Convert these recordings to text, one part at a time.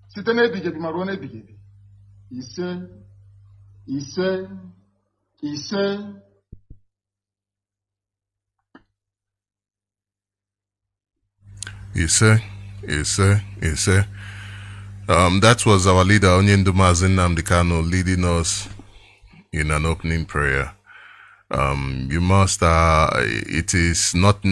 site n'ebighị ebi ma ruo n'ebighị ebi. Ise, ise, ise. Ise. That was our leader, Mazi Nnamdi Kanu, leading us in an opening prayer. You must. It is not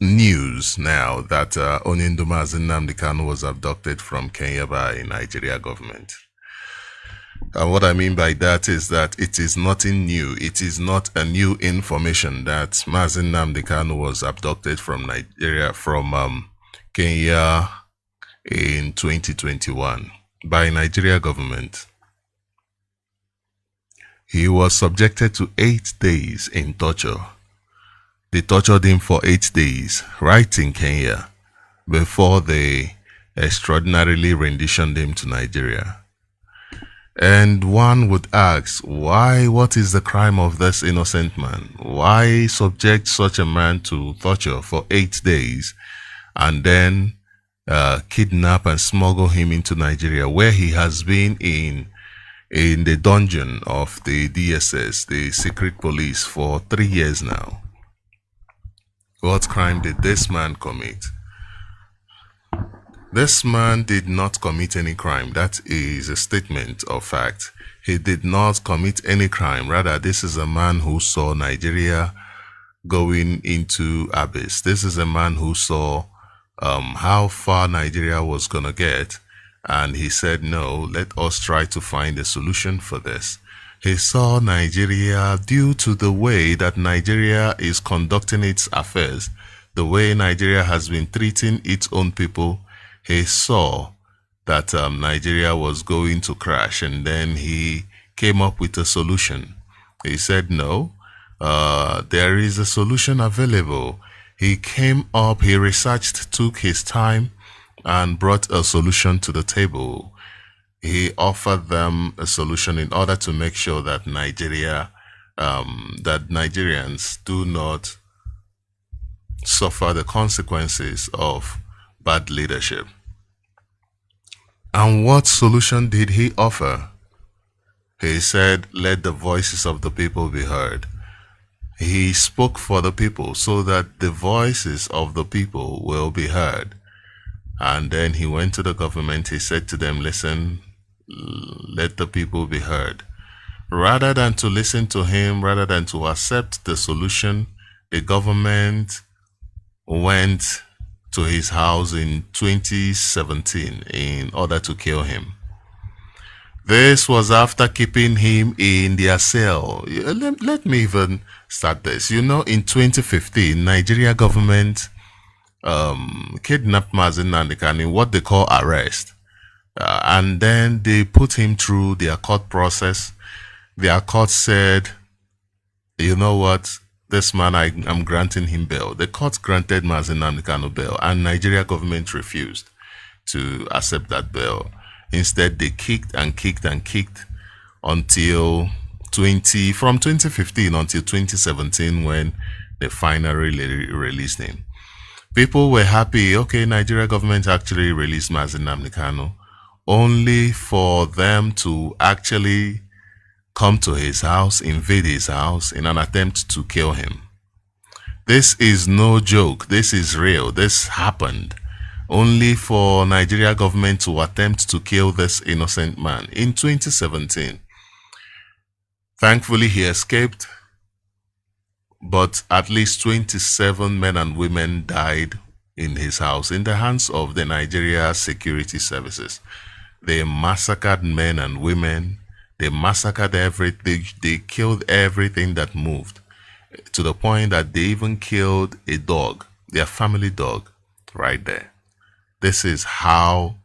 news now that Mazi Nnamdi Kanu was abducted from Kenya by Nigeria government. And what I mean by that is that it is nothing new. It is not a new information that Mazi Nnamdi Kanu was abducted from Nigeria, from Kenya in 2021 by Nigeria government. He was subjected to 8 days in torture. They tortured him for 8 days, right in Kenya, before they extraordinarily renditioned him to Nigeria. And one would ask, why? What is the crime of this innocent man? Why subject such a man to torture for 8 days and then kidnap and smuggle him into Nigeria, where he has been in the dungeon of the DSS, the secret police, for 3 years now? What crime did this man commit? This man did not commit any crime. That is a statement of fact. He did not commit any crime. Rather, this is a man who saw Nigeria going into abyss. This is a man who saw how far Nigeria was going to get. And he said, no, let us try to find a solution for this. He saw Nigeria, due to the way that Nigeria is conducting its affairs, the way Nigeria has been treating its own people, he saw that Nigeria was going to crash, and then he came up with a solution. He said, no, there is a solution available. He came up, he researched, took his time, and brought a solution to the table. He offered them a solution in order to make sure that Nigerians do not suffer the consequences of bad leadership. And what solution did he offer? He said, let the voices of the people be heard. He spoke for the people so that the voices of the people will be heard. And then he went to the government. He said to them, listen, let the people be heard. Rather than to listen to him, rather than to accept the solution, the government went to his house in 2017 in order to kill him. This was after keeping him in their cell. Let me even start this. You know, in 2015, Nigeria government kidnapped Mazi Nnamdi Kanu in what they call arrest. And then they put him through their court process. Their court said, you know what, this man, I'm granting him bail. The court granted Mazi Nnamdi Kanu bail, and Nigeria government refused to accept that bail. Instead, they kicked and kicked and kicked until from 2015 until 2017, when they finally released him. People were happy. Okay, Nigeria government actually released Mazi Nnamdi Kanu, only for them to actually come to his house, invade his house in an attempt to kill him. This is no joke. This is real. This happened, only for Nigeria government to attempt to kill this innocent man in 2017. Thankfully, he escaped, but at least 27 men and women died in his house in the hands of the Nigeria security services. They massacred men and women. They massacred everything. They killed everything that moved, to the point that they even killed a dog, their family dog, right there. This is how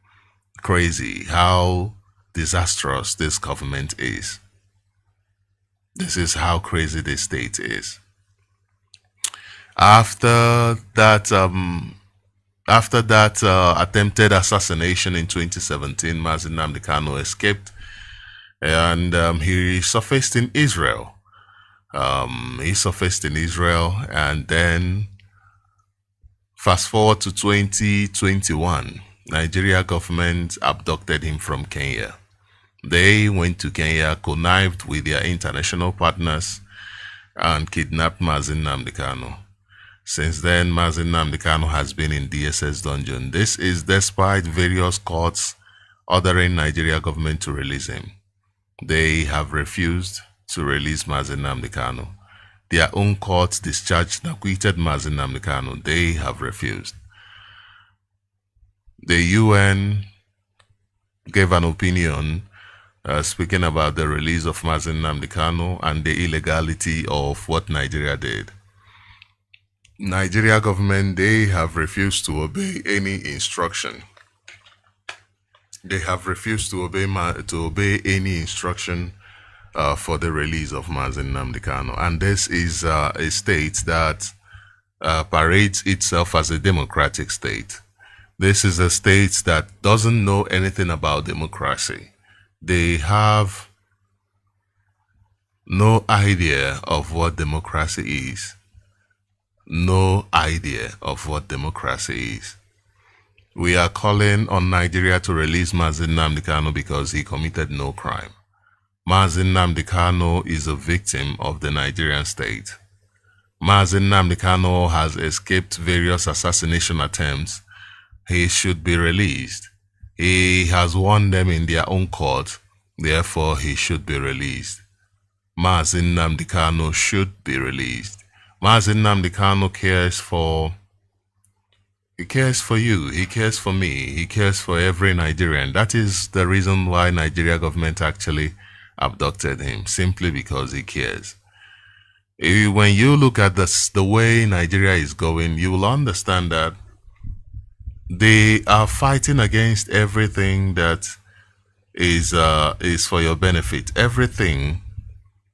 crazy, how disastrous this government is. This is how crazy this state is. After that attempted assassination in 2017, Mazi Nnamdi Kanu escaped, and he surfaced in Israel. And then fast forward to 2021, Nigeria government abducted him from Kenya. They went to Kenya, connived with their international partners, and kidnapped Mazi Nnamdi Kanu. Since then, Mazi Nnamdi Kanu has been in DSS dungeon. This is despite various courts ordering Nigeria government to release him. They have refused to release Mazi Nnamdi Kanu. Their own courts discharged and acquitted Mazi Nnamdi Kanu. They have refused. The UN gave an opinion speaking about the release of Mazi Nnamdi Kanu and the illegality of what Nigeria did. Nigeria government, they have refused to obey any instruction. They have refused to obey any instruction for the release of Mazi Nnamdi Kanu. And this is a state that parades itself as a democratic state. This is a state that doesn't know anything about democracy. They have no idea of what democracy is. No idea of what democracy is. We are calling on Nigeria to release Mazi Nnamdi Kanu because he committed no crime. Mazi Nnamdi Kanu is a victim of the Nigerian state. Mazi Nnamdi Kanu has escaped various assassination attempts. He should be released. He has won them in their own court, therefore he should be released. Mazi Nnamdi Kanu should be released. Mazi Nnamdi Kanu cares for you, he cares for me, he cares for every Nigerian. That is the reason why Nigeria government actually abducted him, simply because he cares. When you look at the way Nigeria is going, you will understand that they are fighting against everything that is for your benefit. Everything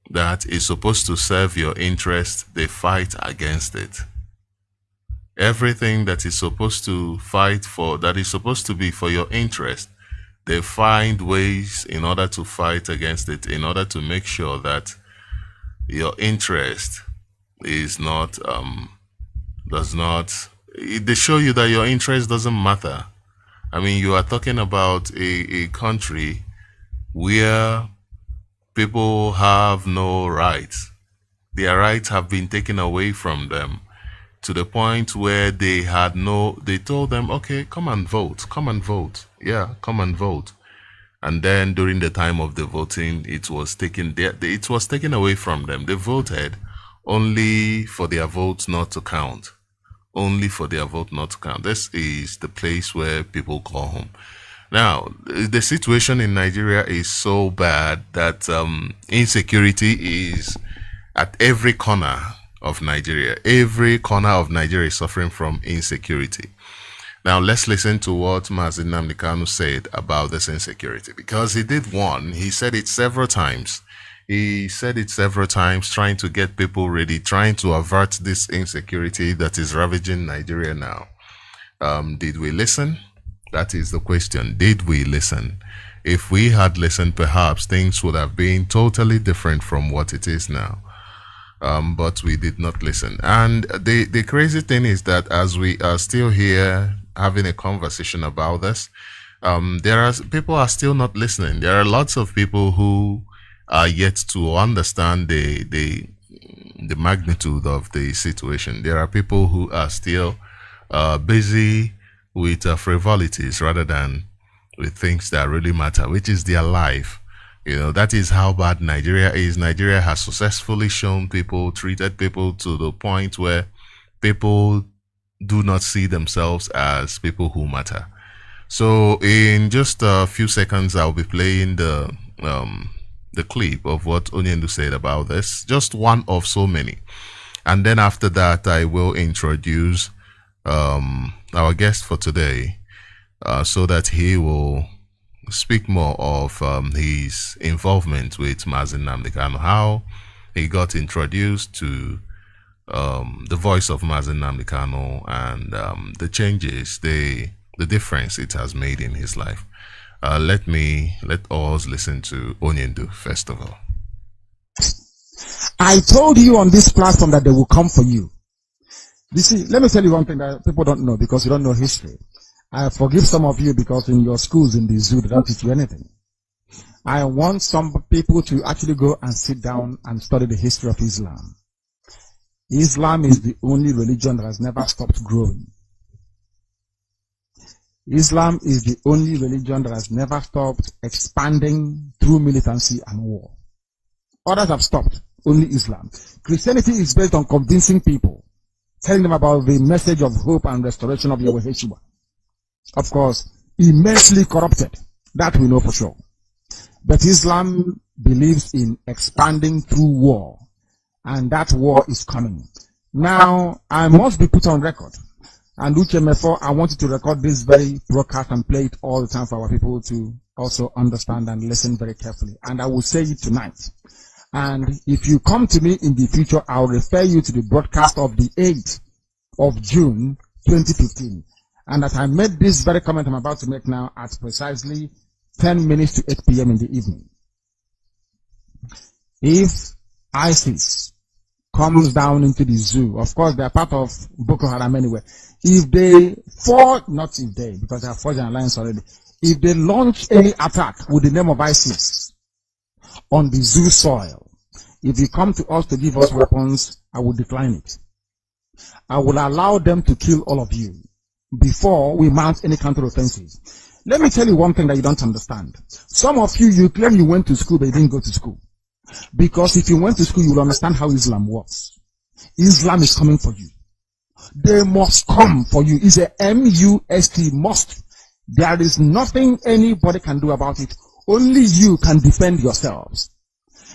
that is supposed to serve your interest, they fight against it. Everything that is supposed to fight for, that is supposed to be for your interest, they find ways in order to fight against it, in order to make sure that your interest is not, they show you that your interest doesn't matter. I mean, you are talking about a country where people have no rights. Their rights have been taken away from them to the point where they told them, okay, come and vote. Yeah, come and vote. And then during the time of the voting, it was taken away from them. They voted only for their votes not to count. Only for their vote not to count. This is the place where people call home. Now, the situation in Nigeria is so bad that insecurity is at every corner of Nigeria. Every corner of Nigeria is suffering from insecurity. Now, let's listen to what Mazi Nnamdi Kanu said about this insecurity, because he did one. He said it several times. He said it several times, trying to get people ready, trying to avert this insecurity that is ravaging Nigeria now. Did we listen? That is the question. Did we listen? If we had listened, perhaps things would have been totally different from what it is now. But we did not listen. And the crazy thing is that as we are still here having a conversation about this, people are still not listening. There are lots of people who are yet to understand the magnitude of the situation. There are people who are still busy with frivolities rather than with things that really matter, which is their life. That is how bad Nigeria is. Nigeria has successfully treated people to the point where people do not see themselves as people who matter. So in just a few seconds, I'll be playing the clip of what Onyendu said about this, just one of so many. And then after that, I will introduce our guest for today so that he will speak more of his involvement with Mazi Nnamdi Kanu, how he got introduced to the voice of Mazi Nnamdi Kanu, and the changes, the difference it has made in his life. Let us listen to Onyendu first of all. I told you on this platform that they will come for you. You see, let me tell you one thing that people don't know because you don't know history. I forgive some of you because in your schools in the zoo, they don't teach you anything. I want some people to actually go and sit down and study the history of Islam. Islam is the only religion that has never stopped growing. Islam is the only religion that has never stopped expanding through militancy and war. Others have stopped, only Islam. Christianity is based on convincing people, telling them about the message of hope and restoration of Yahweh Yeshua. Of course, immensely corrupted. That we know for sure. But Islam believes in expanding through war. And that war is coming. Now, I must be put on record. And Uchemefo, I wanted to record this very broadcast and play it all the time for our people to also understand and listen very carefully. And I will say it tonight. And if you come to me in the future, I'll refer you to the broadcast of the 8th of June, 2015. And that I made this very comment I'm about to make now at precisely 10 minutes to 8 p.m. in the evening. If ISIS comes down into the zoo, of course they are part of Boko Haram anyway. If they fall, not if they, because they have forged an alliance already. If they launch any attack with the name of ISIS on the zoo soil, if you come to us to give us weapons, I will decline it. I will allow them to kill all of you before we mount any counter-offensive. Let me tell you one thing that you don't understand. Some of you, you claim you went to school, but you didn't go to school. Because if you went to school, you will understand how Islam works. Islam is coming for you. They must come for you. It's a M-U-S-T, must. There is nothing anybody can do about it. Only you can defend yourselves.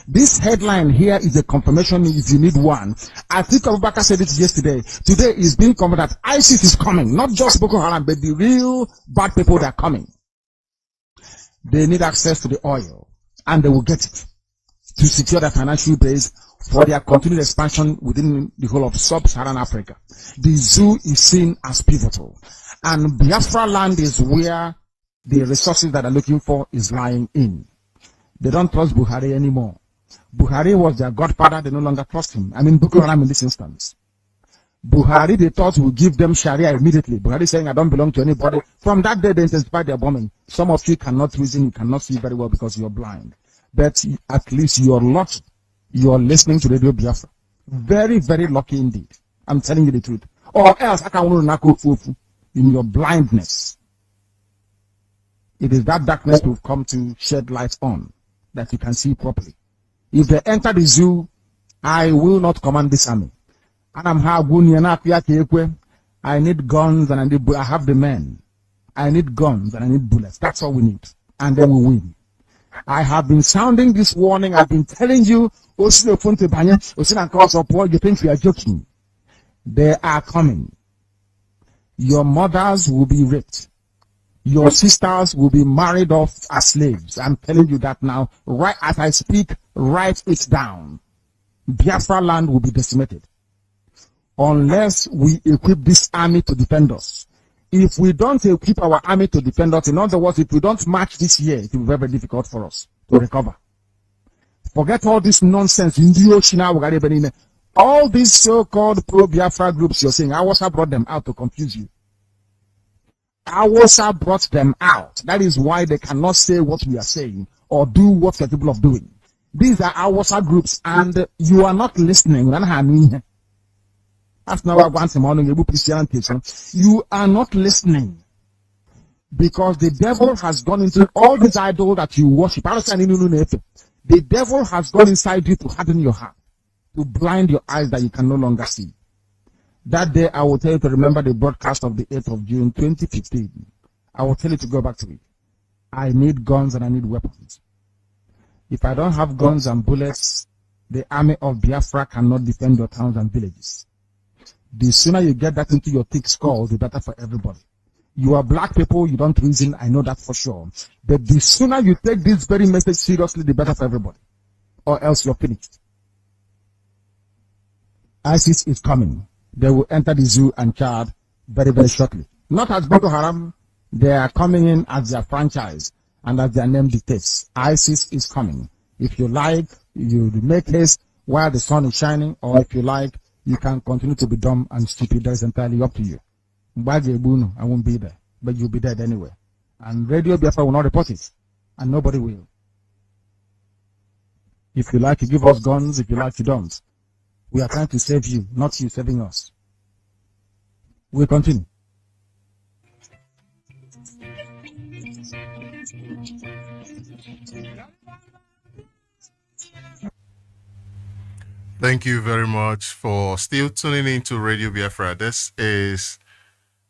This headline here is a confirmation if you need one. I think Abubakar said it yesterday. Today is being confirmed that ISIS is coming. Not just Boko Haram, but the real bad people that are coming. They need access to the oil. And they will get it to secure their financial base for their continued expansion within the whole of sub-Saharan Africa. The zoo is seen as pivotal. And Biafra land is where the resources that they're looking for is lying in. They don't trust Buhari anymore. Buhari was their godfather, they no longer trust him. I mean Boko Haram in this instance. Buhari, they thought would give them Sharia immediately. Buhari saying, I don't belong to anybody. From that day, they intensified their bombing. Some of you cannot reason, you cannot see very well because you're blind. But at least you're lucky. You're listening to Radio Biafra. Very, very lucky indeed. I'm telling you the truth. Or else, I can in your blindness. It is that darkness we've come to shed light on that you can see properly. If they enter the zoo, I will not command this army. I need guns and I have the men. I need guns and I need bullets. That's all we need. And then we win. I have been sounding this warning. I've been telling you, you think we are joking. They are coming. Your mothers will be raped. Your sisters will be married off as slaves. I'm telling you that now. Right as I speak, write it down. Biafra land will be decimated. Unless we equip this army to defend us. If we don't equip our army to defend us, in other words, if we don't march this year, it will be very, very difficult for us to recover. Forget all this nonsense. All these so-called pro-Biafra groups you're saying, Awasa brought them out to confuse you. Awasa brought them out. That is why they cannot say what we are saying or do what we're capable of doing. These are Awasa groups and you are not listening. That's not what I want to You are not listening because the devil has gone into all these idols that you worship. The devil has gone inside you to harden your heart, to blind your eyes that you can no longer see. That day, I will tell you to remember the broadcast of the 8th of June, 2015. I will tell you to go back to it. I need guns and I need weapons. If I don't have guns and bullets, the army of Biafra cannot defend your towns and villages. The sooner you get that into your thick skull, the better for everybody. You are black people, you don't reason, I know that for sure. But the sooner you take this very message seriously, the better for everybody. Or else you're finished. ISIS is coming. They will enter the zoo and Chad very, very shortly. Not as Boko Haram, they are coming in as their franchise and as their name dictates. ISIS is coming. If you like, you make haste while the sun is shining, or if you like, you can continue to be dumb and stupid. That is entirely up to you. I won't be there. but you'll be dead anyway. And Radio Biafra will not report it, and nobody will. If you like, you give us guns. If you like, you don't. We are trying to save you, not you saving us. We'll continue. Thank you very much for still tuning in to Radio Biafra. This is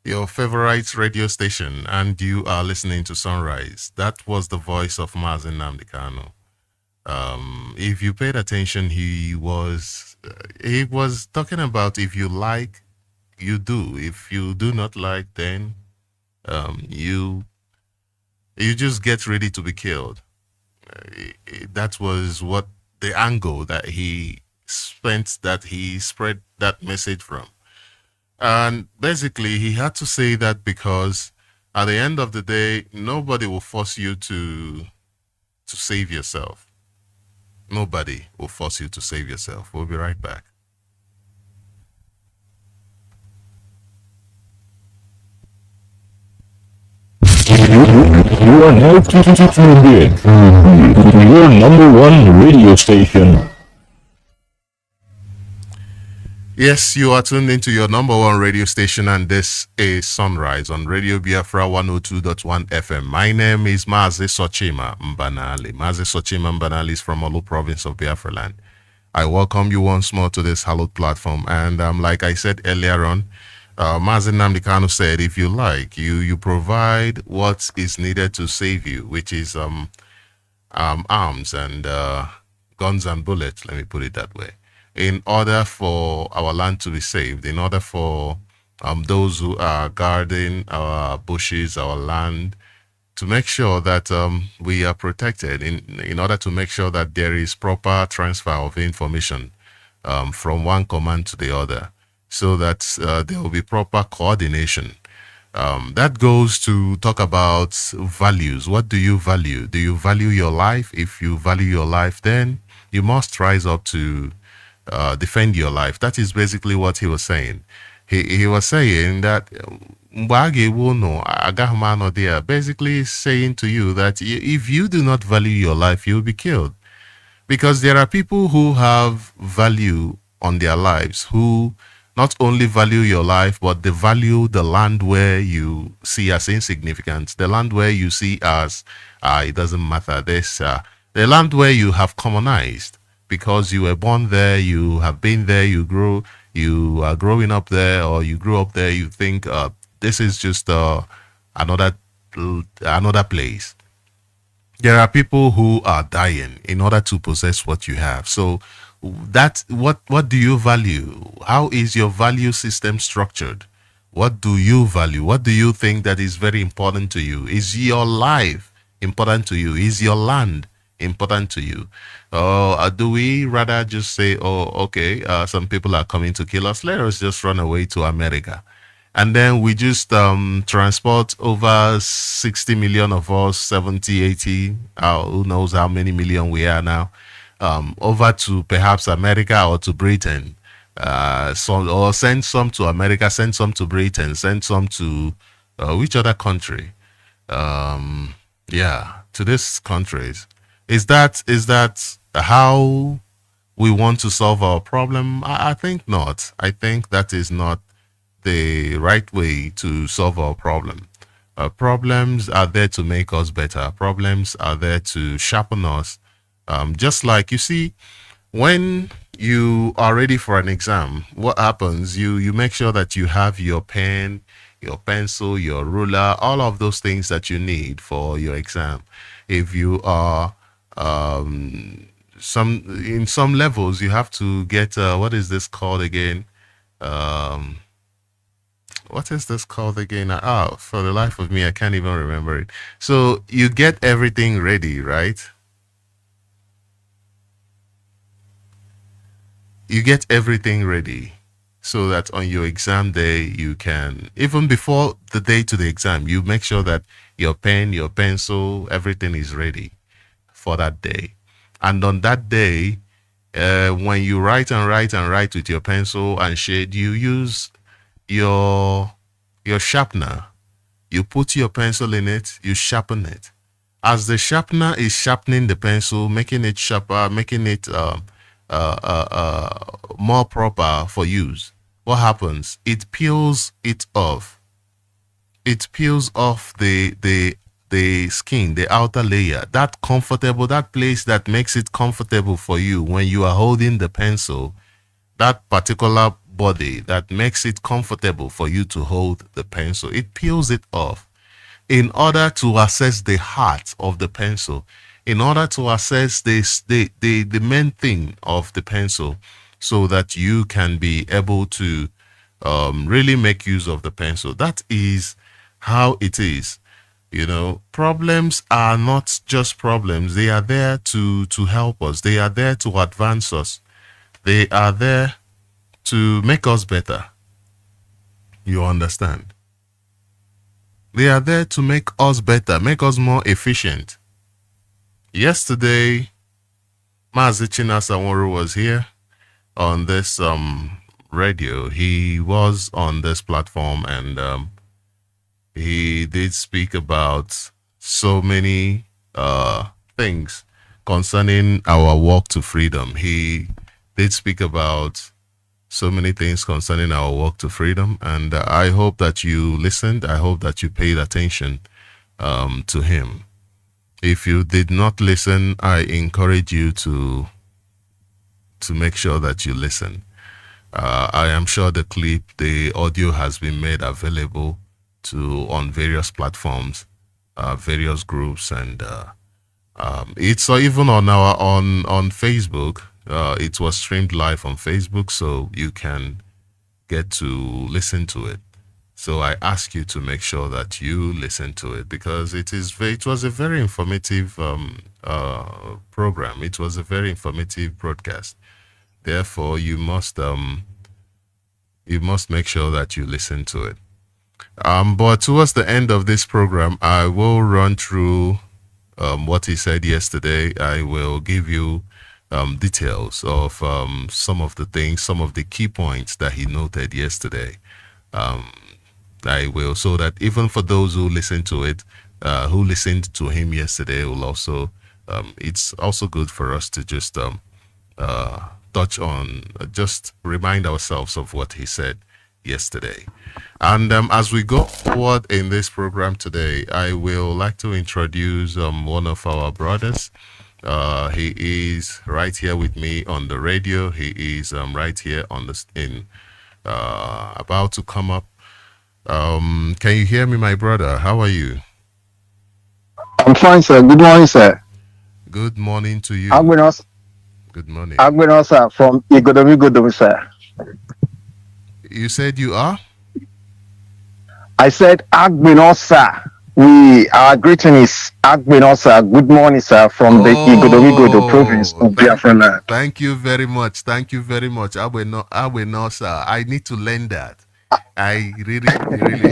your favorite radio station, and you are listening to Sunrise. That was the voice of Mazi Nnamdi Kanu. If you paid attention, he was talking about if you like, you do. If you do not like, then you just get ready to be killed. That was what the angle that he spread that message from. And basically, he had to say that because at the end of the day, nobody will force you to save yourself. Nobody will force you to save yourself. We'll be right back. You are now tuned in to your number one radio station. Yes, you are tuned into your number one radio station, and this is Sunrise on Radio Biafra 102.1 FM. My name is Mazi Sochima Mbanali. Mazi Sochima Mbanali is from Olu province of Biafra land. I welcome you once more to this hallowed platform. And like I said earlier on, Mazi Nnamdi Kanu said, if you like, you provide what is needed to save you, which is arms and guns and bullets, let me put it that way, in order for our land to be saved, in order for those who are guarding our bushes, our land, to make sure that we are protected, in order to make sure that there is proper transfer of information from one command to the other, so that there will be proper coordination. That goes to talk about values. What do you value? Do you value your life? If you value your life, then you must rise up to defend your life. That is basically what he was saying. He was saying that basically saying to you that if you do not value your life, you'll be killed. Because there are people who have value on their lives, who not only value your life, but they value the land where you see as insignificant, the land where you see as it doesn't matter. The land where you have commonized because you were born there, you have been there, you are growing up there, or you grew up there. You think this is just another place. There are people who are dying in order to possess what you have. So that's what do you value? How is your value system structured? What do you value? What do you think that is very important to you? Is your life important to you? Is your land important to you? Or do we rather just say, oh, okay, some people are coming to kill us, let us just run away to America? And then we just transport over 60 million of us, 70, 80, who knows how many million we are now, over to perhaps America or to Britain. Or send some to America, send some to Britain, send some to which other country? To these countries. Is that how we want to solve our problem? I think not. I think that is not the right way to solve our problem. Problems are there to make us better. Problems are there to sharpen us. Just like, you see, when you are ready for an exam, what happens? You make sure that you have your pen, your pencil, your ruler, all of those things that you need for your exam. If you are in some levels, you have to get what is this called again? What is this called again? For the life of me, I can't even remember it. So you get everything ready, right? You get everything ready so that on your exam day, you can, even before the day to the exam, you make sure that your pen, your pencil, everything is ready for that day. And on that day, when you write and write and write with your pencil and shade, you use your sharpener. You put your pencil in it, you sharpen it. As the sharpener is sharpening the pencil, making it sharper, making it more proper for use, what happens? It peels it off. It peels off the skin, the outer layer, that comfortable, that place that makes it comfortable for you when you are holding the pencil, that particular body that makes it comfortable for you to hold the pencil. It peels it off in order to assess the heart of the pencil, in order to assess the main thing of the pencil, so that you can be able to really make use of the pencil. That is how it is. You know, problems are not just problems. They are there to help us. They are there to advance us. They are there to make us better. You understand? They are there to make us better, make us more efficient. Yesterday, Mazi Chinasawaru was here on this radio. He was on this platform, and he did speak about so many things concerning our walk to freedom. He did speak about so many things concerning our walk to freedom, and I hope that you listened. I hope that you paid attention to him. If you did not listen, I encourage you to make sure that you listen. I am sure the audio has been made available on various platforms, various groups, and it's even on Facebook. It was streamed live on Facebook, so you can get to listen to it. So I ask you to make sure that you listen to it, because it was a very informative program. It was a very informative broadcast. Therefore, you must make sure that you listen to it. But towards the end of this program, I will run through what he said yesterday. I will give you details of some of the things, some of the key points that he noted yesterday. I will, so that even for those who listen to it, who listened to him yesterday, will also, it's also good for us to just touch on, just remind ourselves of what he said yesterday. And as we go forward in this program today, I will like to introduce one of our brothers. He is right here with me on the radio. He is right here on the about to come up. Can you hear me, my brother? How are you? I'm fine, sir. Good morning, sir. Good morning to you. Good morning. Sir, from Igodomi, sir. You said you are? I said Agbino, sir. Our greeting is Agbino, sir. Good morning, sir, from the Igodomi province of Biafra land. Thank you very much. Thank you very much. Agbino, sir. I need to learn that. I really.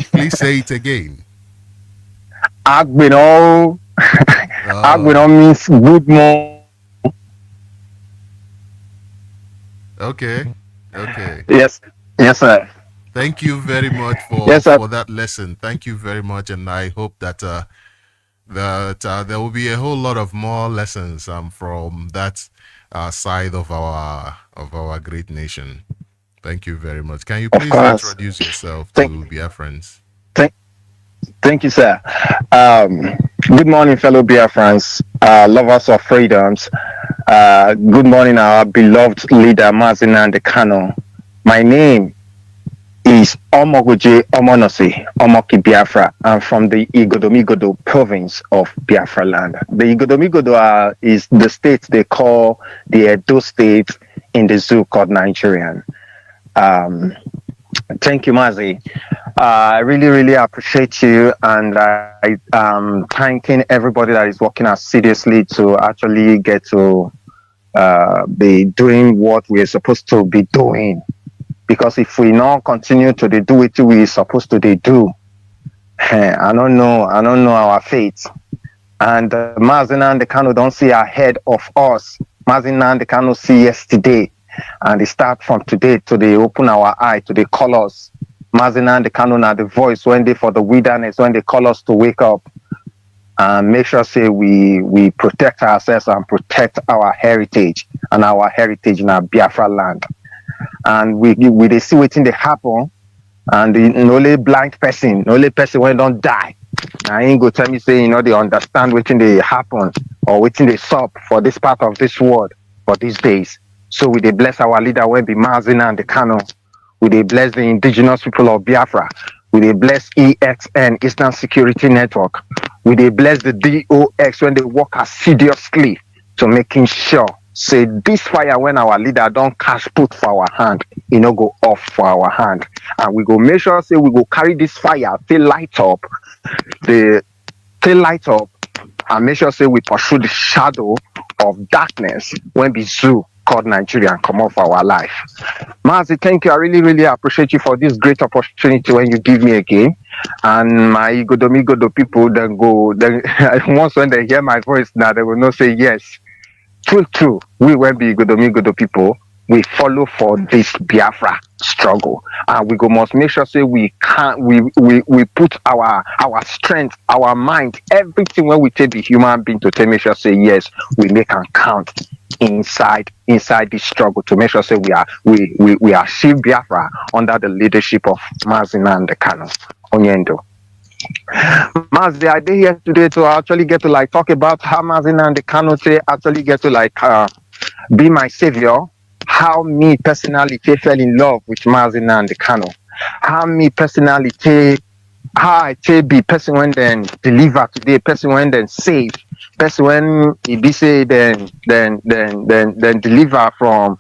Please say it again. Agbino. Agbino means good morning. Okay. Yes, sir. Thank you very much for that lesson. Thank you very much, and I hope that there will be a whole lot of more lessons from that side of our great nation. Thank you very much. Can you please introduce yourself to Biafrans? Thank you, sir. Good morning, fellow Biafrans, lovers of freedoms. Good morning, our beloved leader, Mazi Nnamdi Kanu. My name is Omogoje Omonosi Omoki Biafra. I'm from the Igodomi province of Biafra land. The Igodomi is the state they call the Edo state in the zoo called Nigerian. Thank you, Mazi. I really appreciate you, and I am thanking everybody that is working assiduously to actually get to be doing what we're supposed to be doing. Because if we not continue to do what we're supposed to do, I don't know our fate. And Mazi Nnamdi Kanu don't see ahead of us. Mazi Nnamdi Kanu see yesterday. And they start from today to they open our eye to the colors. Mazi Nnamdi Kanu na the voice when they for the wilderness, when they call us to wake up and make sure say we protect ourselves and protect our heritage and our heritage in our Biafra land. And we they see waiting they happen, and the only blind person, only person when don't die. I ain't go tell me say they understand waiting they happen or waiting they sup for this part of this world for these days. So we they bless our leader when be Mazi Nnamdi Kanu. We they bless the indigenous people of Biafra. We they bless EXN, Eastern Security Network. We they bless the DOX when they work assiduously to making sure say this fire when our leader don't cash put for our hand, go off for our hand. And we go make sure say we go carry this fire till light up, and make sure say we pursue the shadow of darkness when be zoo called Nigeria and come off our life. Mazi, thank you. I really, really appreciate you for this great opportunity when you give me again. And my Igodo people then once when they hear my voice now, they will not say yes. True. We will be Igodo people. We follow for this Biafra struggle, and we must make sure say we put our strength, our mind, everything when we take the human being to make sure say yes, we make and count inside this struggle to make sure say we achieve Biafra under the leadership of Mazi Nnamdi Kanu. Onyendo. Mazi, I did here today to actually get to talk about how Mazi Nnamdi Kanu actually get to be my savior. How me personally fell in love with Mazi Nnamdi Kanu. How me personally how I be person when then deliver today, person when then save, person when he be say then deliver from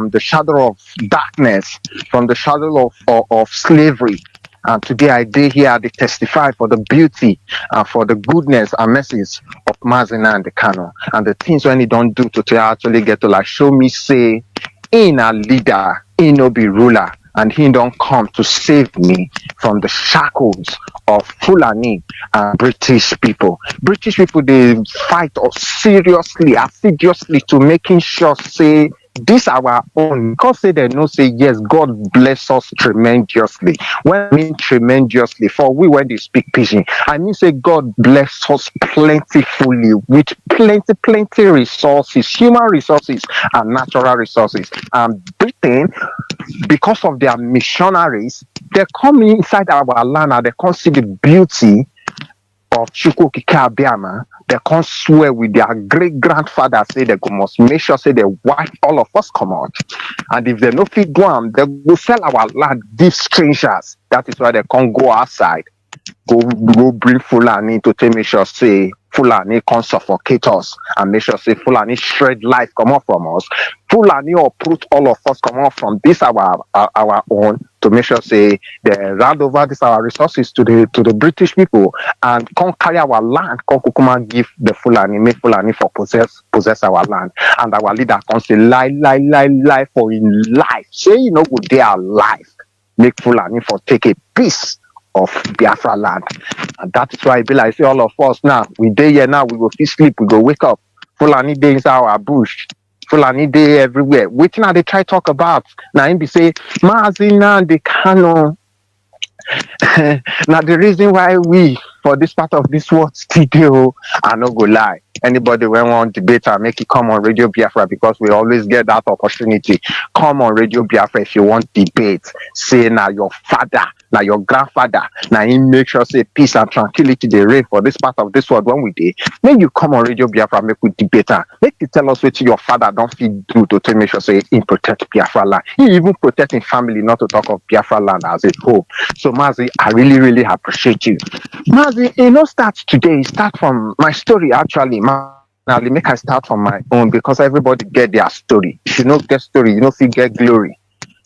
the shadow of darkness, from the shadow of slavery. And today I did here to testify for the beauty and for the goodness and message of Mazi Nnamdi Kanu and the things when he don't do to actually get to show me say in a leader, he no be ruler, and he don't come to save me from the shackles of Fulani and British people. British people they fight us seriously, assiduously to making sure say this our own, because they know say yes, God bless us tremendously. When I mean tremendously, for we when they speak pidgin, I mean say God bless us plentifully with plenty resources, human resources and natural resources. And Britain, because of their missionaries, they come inside our land and they come see the beauty of Chukwukika Abiama. They can't swear with their great grandfather say they must make sure say they wipe all of us come out. And if they no fit go on, they will sell our land, give strangers. That is why they can't go outside. Go bring Fulani to make sure say Fulani can't suffocate us and make sure say Fulani shred life come off from us. Fulani uproot all of us come off from this our own to make sure say they round over this our resources to the British people and can't carry our land, can't kukuma give the Fulani, make Fulani for possess our land. And our leader can say lie for in life. Say good they are life. Make Fulani for take a piece of Biafra land. And that is why I be like say all of us now, we day here now, we go sleep, we go wake up. Fulani day inside our bush. Fulani day everywhere. Waiting they try talk about. Now him be say, Mazi Nnamdi Kanu. Now the reason why we for this part of this world still I no go lie. Anybody when want debate and make it come on Radio Biafra because we always get that opportunity. Come on Radio Biafra if you want debate. Say now your father, now your grandfather, now he make sure say peace and tranquility they reign for this part of this world when we did. Make you come on Radio Biafra, make we debate and make you tell us what your father don't feel do to make sure say he protect Biafra land. He even protect his family, not to talk of Biafra land as a whole. So Mazi, I really, really appreciate you. Mazi, start today. Start from my story actually. Now, make I start from my own because everybody get their story. If you don't get story, you don't get glory.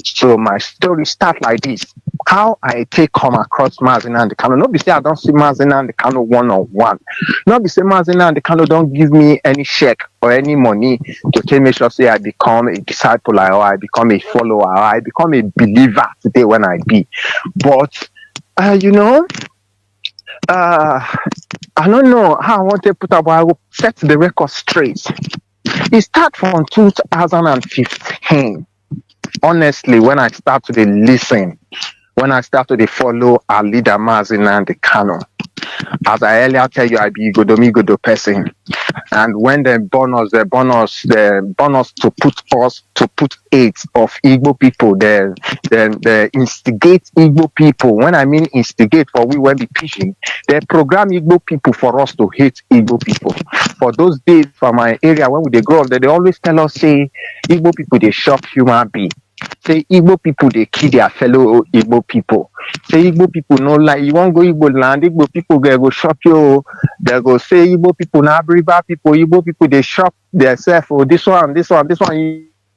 So my story start like this. How I take come across Mazi Nnamdi Kanu. Not be say I don't see Mazi Nnamdi Kanu one-on-one. Not be say Mazi Nnamdi Kanu don't give me any check or any money to tell me sure say I become a disciple or I become a follower or I become a believer today when I be. But I don't know how I want to put up, but I will set the record straight. It started from 2015. Honestly, when I start to listen, when I started to follow our leader Mazi Nnamdi Kanu. As I earlier tell you, I be Godo person. And when they born us to put eight of Igbo people, they instigate Igbo people. When I mean instigate, for we when be preaching, they program Igbo people for us to hate Igbo people. For those days from my area when they grow up, they always tell us, say, Igbo people, they shock human being. Say Igbo people they kill their fellow Igbo people. Say Igbo people no like you won't go Igbo land, Igbo people go shop you. They go say Igbo people na river people, Igbo people they shop themselves for this one.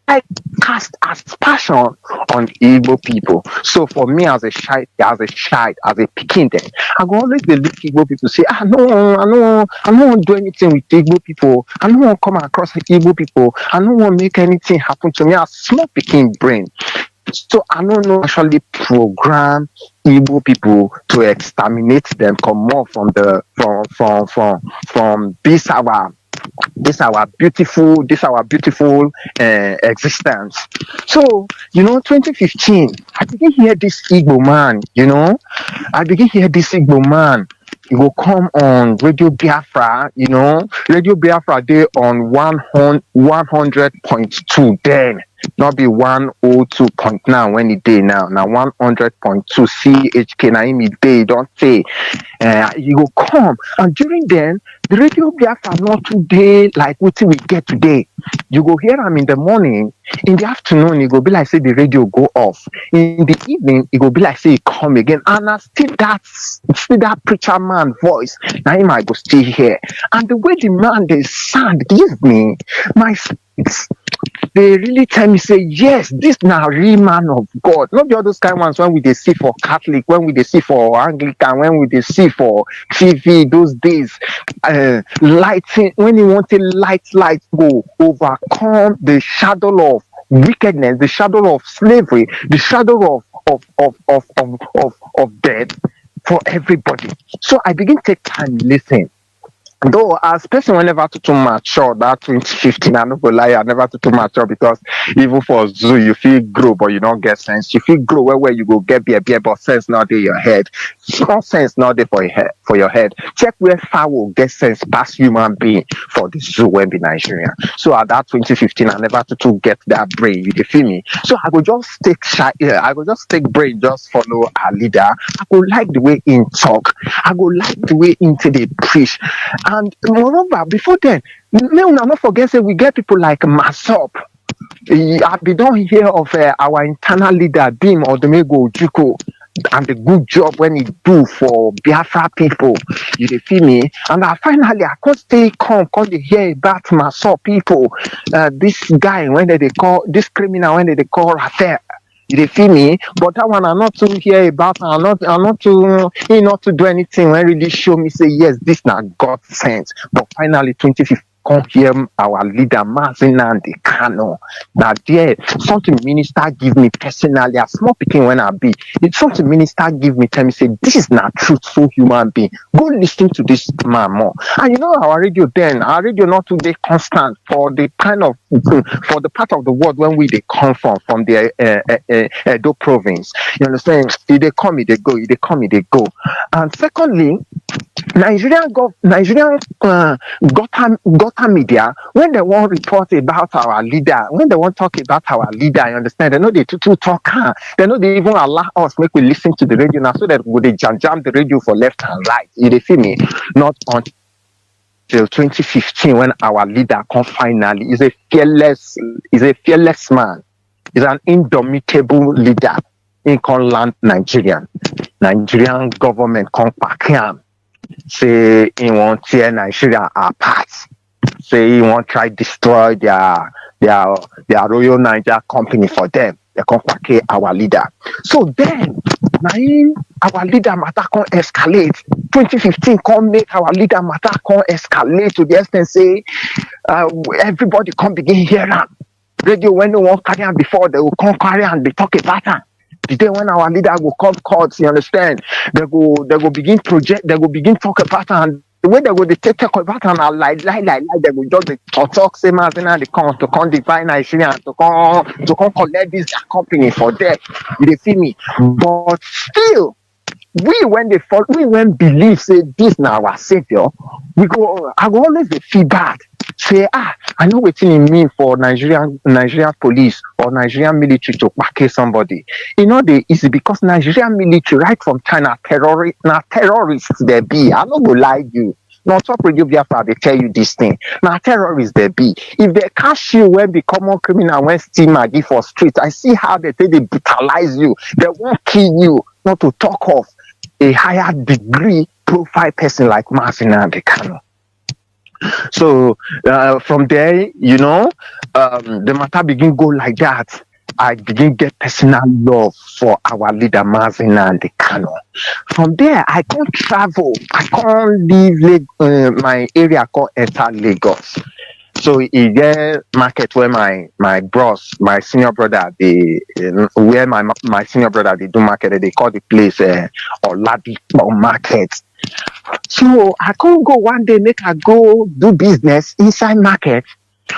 I cast aspersion on Igbo people. So for me as a child, as a picking them, I go always dey look Igbo people say, I don't want to do anything with Igbo people. I don't want to come across Igbo people. I don't want to make anything happen to me. As small picking brain. So I don't know actually program Igbo people to exterminate them, come more from this our beautiful existence. So 2015 I begin hear this Igbo man, he will come on Radio Biafra, Radio Biafra day on 100.2 then. Not be 102.9 when it day now 100.2 CHK now him day don't say you go come, and during then the Radio Biafra not today like what we get today. You go hear him in the morning, in the afternoon it go be like say the radio go off, in the evening it go be like say it come again, and I still that preacher man voice now him I go still here, and the way the man they sound give me my speaks. They really tell me, say, yes, this now real man of God. Not the other kind ones when we they see for Catholic, when we they see for Anglican, when we they see for TV, those days, lighting, when you want to light go, overcome the shadow of wickedness, the shadow of slavery, the shadow of death for everybody. So I begin to take time listen. Though as person when never too mature, that 2015, I no go lie, I never too mature, because even for zoo you feel grow but you don't get sense. You feel grow where you go get beer, but sense not in your head. Small sense not there for your head. Check where fowl get sense past human being for the zoo when be Nigeria. So at that 2015, I never to get that brain. You feel me? So I go just take brain, just follow our leader. I go like the way in talk. I go like the way into the preach. And moreover, before then, may una not forget say we get people like Masop. I be don't hear of our internal leader Bim Odumego Ojukwu and the good job when he do for Biafra people. You feel me? And finally I can't stay come to hear about Masop people. This guy when they call this criminal when they call Raphael. You feel me? But that one I'm not to hear about. I'm not to do anything when really show me say yes, this not God sent. But finally 2015 come hear our leader Mazi Nnamdi Kanu. Now there something minister give me personally, a small picking when I be. It's something minister give me, tell me say this is not truthful human being. Go listen to this man more. And our radio not today constant for the kind of for the part of the world when we they come from the Edo province. You understand? If they come, if they go. If they come, if they go. And secondly, Nigerian Gotham media, when they want report about our leader, when they want talk about our leader, you understand? They know they too talk. They know they even allow us make we listen to the radio now, so that they jam the radio for left and right. You feel me? Not until 2015 when our leader come finally. He's a fearless man. He's an indomitable leader. In can land Nigerian government come back him. Say he won't tear Nigeria apart. Say he won't try destroy their Royal Niger company for them. They come back our leader. So then our leader matter can escalate. 2015 can make our leader matter can escalate to the extent say everybody can begin hearing radio when they won't carry on before, they will come carry and they talk about it. The day when our leader will come courts, you understand? They go begin project, they go begin talk about it, and The way they go they take about and lie, they will just dey talk same as in they come to come define Nigeria to come collect this their company for them. You dey feel me? But still, we when believe say this now our savior, I go always dey feel bad. Say I know wetin e mean for Nigerian police or Nigerian military to kpake somebody. E no dey easy because Nigerian military right from China terrorists they be. I no go lie you. No top radio Biafra they tell you this thing. Now terrorists they be. If they catch you when the common criminal when steal Maggie for street, I see how they say they brutalize you. They won't kill you. Not to talk of a higher degree profile person like Mazi and Kanu. So from there, the matter begin go like that. I begin get personal love for our leader Mazi and Kanu. From there, I can't travel. I can't leave my area called enter Lagos. So he get market where my bros, my senior brother, where my senior brother they do market. They call the place Oladipo Market. So I can't go one day make I go do business inside market.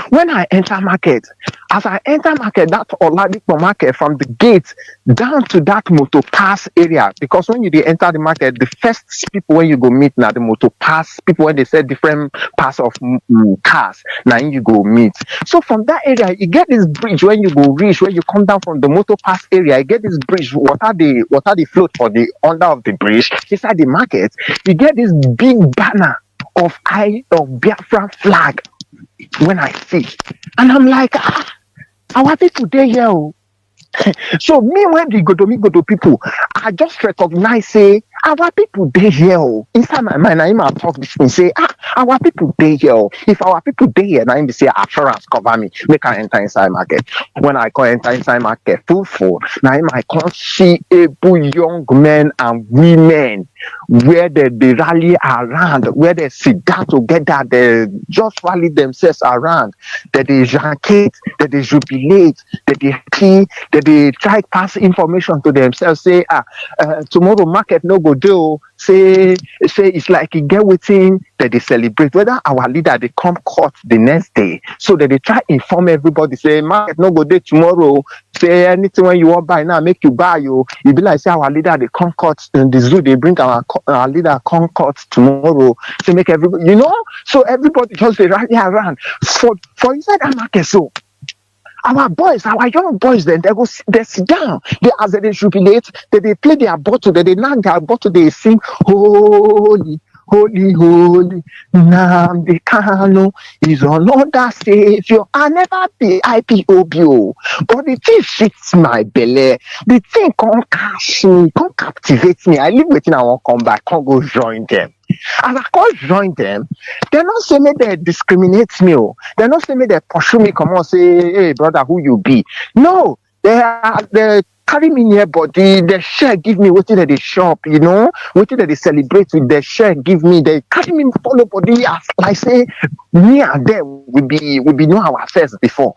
When I enter market, as I enter market, that Oladipo Market from the gate down to that motor pass area, because when you enter the market, the first people when you go meet now the motor pass people when they say different pass of cars, now you go meet. So from that area, you get this bridge when you go reach, when you come down from the motor pass area, you get this bridge, water the float for the under of the bridge inside the market. You get this big banner of Biafra flag. When I see, and I'm like, our people there here. So me when they go to people, I just recognize say our people dey here. Inside my mind, I talk this thing say our people dey here. If our people dey here, now I say assurance cover me. Make I enter inside market. When I come enter inside market, full. Now I come see able young men and women where they rally around, where they sit down together, they just rally themselves around, that they jacket, that they jubilate, that they key, that they try pass information to themselves, say tomorrow market no go do, say it's like you get within that they celebrate, whether our leader they come court the next day, so that they try inform everybody, say market no go day tomorrow, say anything when you want buy now, make you buy you. You be like say our leader they come court in the zoo, they bring our leader come court tomorrow, to make everybody, so everybody just they rally around for inside that market. So our boys, our young boys, then they sit down. As they jubilate, they play their bottle, they knock their bottle, they sing holy, holy, holy. Nnamdi Kanu is another savior. I never be IPOBO, but the thing fits my belly. The thing can't catch me, can't captivate me. I live waiting, I won't come back, can't go join them. As I can't join them, they not say me they discriminate me. They not say me they pursue me, come on, say, hey brother, who you be? No, they carry me near body, they share give me what they shop, what they celebrate with, their share give me, they carry me follow body as like say me and them we be know ourselves before.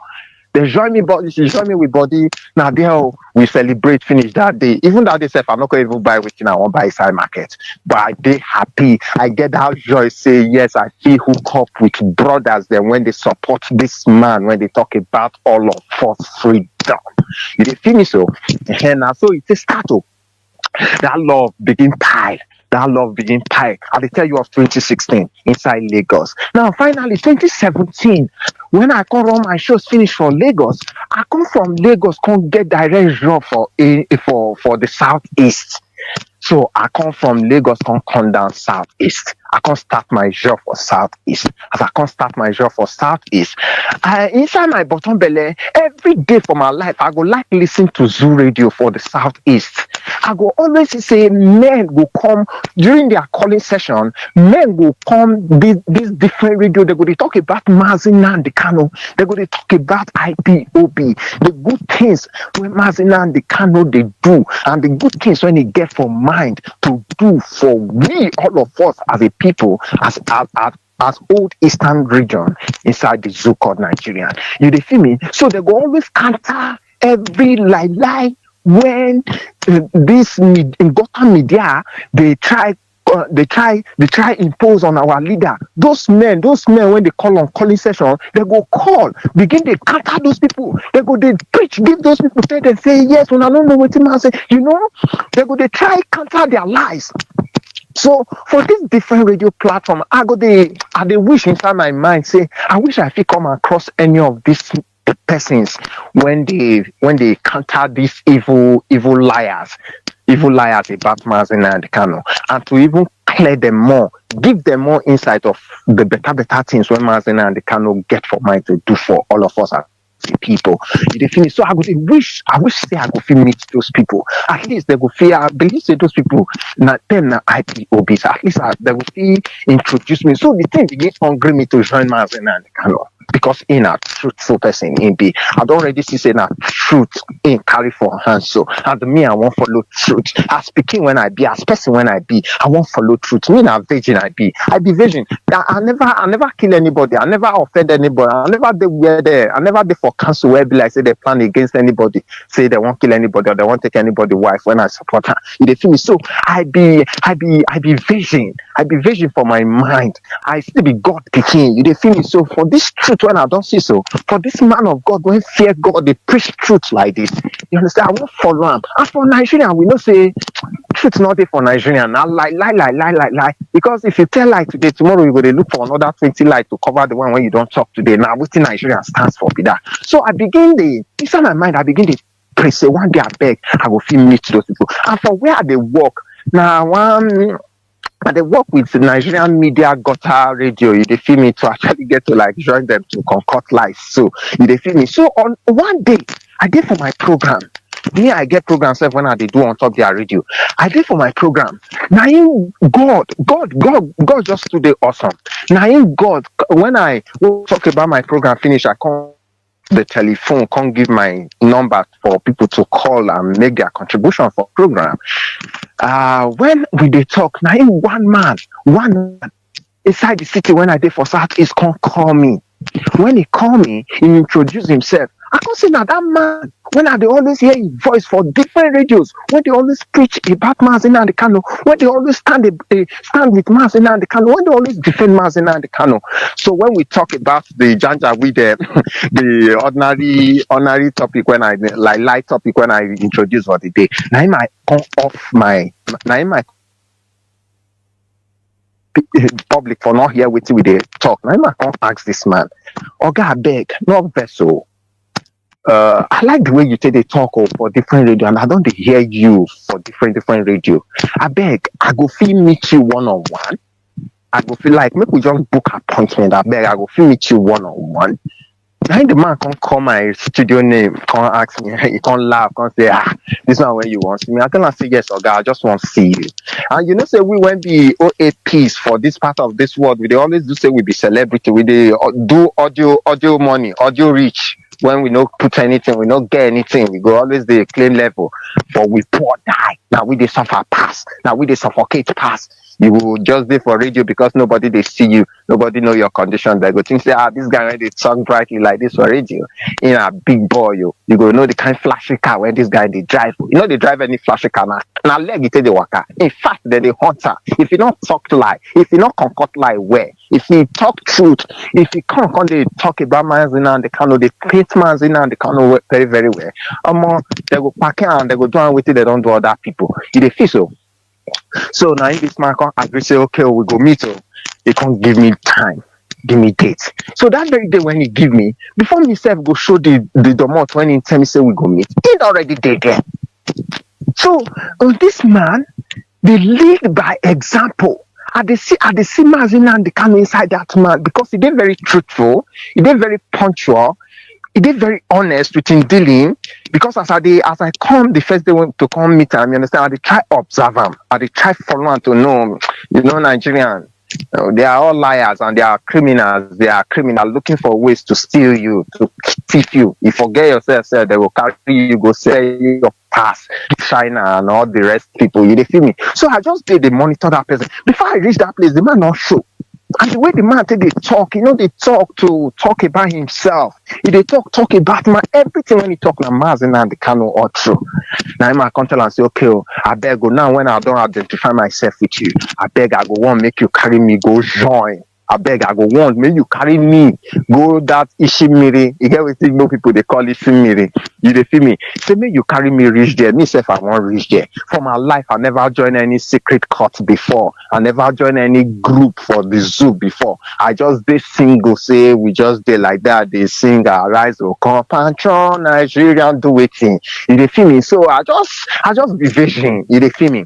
They join me body, she join me with body. Now there we celebrate finish that day. Even that day self, I'm not gonna even buy within I won't buy inside market. But I dey happy. I get that joy, say yes, I feel hook up with brothers then when they support this man, when they talk about all of us freedom. You dey feel me so? And so it's a start up. That love begin pile. That love begin pile. I will tell you of 2016 inside Lagos. Now, finally, 2017, when I come run my shows finish for Lagos, I come from Lagos, come get direct job for the Southeast. So I come from Lagos, come down Southeast. I can't start my job for Southeast. As I can't start my job for Southeast, inside my bottom belly, every day for my life, I go like listen to Zoo Radio for the Southeast. I go always say men will come during their calling session. Men will come this different radio. They go to talk about Mazi and Kanu. They go to talk about IPOB, the good things when Mazi and Kanu they do, and the good things when they get for mind to do for we all of us as a people, as old Eastern region inside the zoo called Nigeria. You dey feel me? So they go always counter every lie when this in Gotham media they try they try impose on our leader. Those men when they call on calling session, they go call, begin they counter those people. They go they preach, give those people say they say yes when I don't know what man say. They go they try counter their lies. So for this different radio platform, I they wish inside my mind say I wish I could come across any of these persons when they counter these evil liars about Mazi and Kanu, and to even clear them more, give them more insight of the better things when Mazi and Kanu get for mind to do for all of us as people. They finish. So I wish say I could feel meet those people. At least they go feel. I believe say those people na them na IPOBs. At least they will feel introduce me. So the thing begin hungry me to join Mazi and Kanu. Because in a truthful person in be, I don't already see say that truth in carry for hands. So and me, I won't follow truth. As speaking when I be, as person when I be, I won't follow truth. Me na virgin I be virgin. I never kill anybody. I never offend anybody. I never did where there. I never did for council where be like say they plan against anybody. Say they won't kill anybody or they won't take anybody wife when I support her. They feel me. So I be virgin. I be virgin for my mind. I still be God picking. They feel me. So for this truth when I don't see so, for this man of God when fear God, they preach truth like this. You understand? I won't follow him. As for Nigerian, we don't say truth not there for Nigerian. Now lie. Because if you tell lie today, tomorrow you go to look for another 20 lie to cover the one when you don't talk today. Now what Nigerian stands for be that. So I begin inside my mind, I begin to pray. Say one day I beg, I will feel meet those people. And for where they walk, now and they work with Nigerian media gutter radio. They feel me to actually get to like join them to concoct lies. So they feel me. So on one day, I did for my program. Me, I get programs when I do on top their radio. I did for my program. Now in God just today awesome. Now in God, when I talk about my program finish, I come the telephone, can't give my number for people to call and make their contribution for program. When we they talk, now one man inside the city when I did for Southeast can't call me. When he call me, he introduce himself. I can say now that man, when I they always hear his voice for different radios, when they always preach about Mazi and Kanu, when they always stand with Mazi and Kanu, when they always defend Mazi and Kanu. So when we talk about the Janja with the ordinary topic when I like light topic when I introduce for the day, now I might come off my public for not hear with the talk. Now I might come ask this man, Oga beg, no vessel. I like the way you say they talk for different radio, and I don't hear you for different radio. I beg, I go feel meet you one-on-one. I go feel like maybe we just book appointment. I beg, I go feel meet you one-on-one. Now the man can't call my studio name, can't ask me, he can't laugh, can't say, this one where you want to see me. I cannot say yes, okay, I just want to see you. And you know, say we went the OAPs for this part of this world, we they always do say we be celebrity, we they do audio money, audio reach. When we don't put anything, we don't get anything, we go always the claim level. But we poor die. Now we they suffer pass. Now we they suffocate pass. You will just be for radio because nobody they see you, nobody know your condition. They go think say, this guy when they talk brightly like this for radio. In a big boy, you go know the kind of flashy car when this guy they drive. You know they drive any flashy car now. Now leg it the worker. In fact, they're the hunter. If you don't talk lie, if you not concoct lie where, if you talk truth, if you can't they talk about Mazi and the Kanu, they paint Mazi and the Kanu very, very well. They go pack and they go do with it, they don't do other people. They feel so. So now in this man can agree say okay we go meet him. He can't give me time, give me date. So that very day when he give me, before myself go show the domot when he tell me say we go meet, he already did there. So this man, they lead by example. I see Mazi and the Kanu inside that man because he did very truthful, he did very punctual. He did very honest with him dealing because as I come the first day to come meet him, you understand, I try observe him, I try follow him to know, Nigerian. They are all liars and they are criminals. They are criminals looking for ways to steal you, to thief you. You forget yourself, sir, they will carry you, go sell you your pass, China and all the rest people. You feel me? So I just did the monitor that person. Before I reach that place, the man not show. And the way the man take they talk, they talk about himself. If they talk about my everything when he talk na Mazi and the Kanu all true. Now I come tell and say, okay, I beg go now when I don't identify myself with you. I beg I go want make you carry me, go join. I beg I go want make you carry me, go that Ishimiri. You get what no people they call Ishimiri. You dey feel me? Say me you carry me reach there. Me self I won't reach there. For my life, I never joined any secret cult before. I never joined any group for the zoo before. I just did single, say we just did like that. They sing Arise O come Pantron Nigerian do it thing. You dey feel me? So I just be vision. You dey feel me?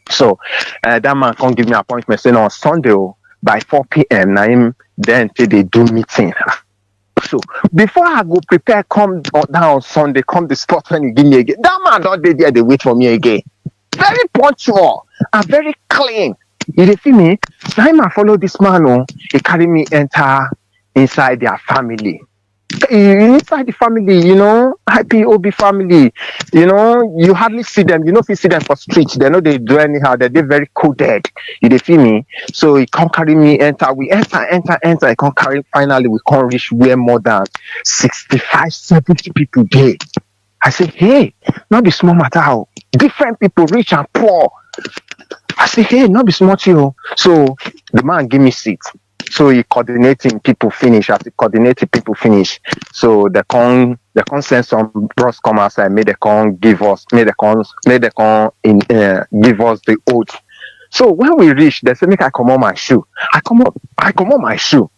So that man can't give me appointment saying on Sunday by 4 p.m. Now him then till they do meeting. So before I go prepare, come down on Sunday, come the spot when you give me again. That man don't dey there, they wait for me again. Very punctual and very clean. You dey feel me? Now him I follow this man, he carry me enter inside their family. Inside the family, IPOB family, you hardly see them. You know, if you see them for streets, they know they do anyhow. They're very coded. You dey feel me? So he can't carry me enter. We enter. He can't carry. Finally, we can't reach where more than 65, 70 people there. I say, hey, not be small matter. How different people, rich and poor. I say, hey, not be small too. So the man give me seat. So he coordinating people finish. As he coordinated people finish, so they can send some bros come outside. Give us give us the oath. So when we reach, they say make I come on my shoe. I come on my shoe,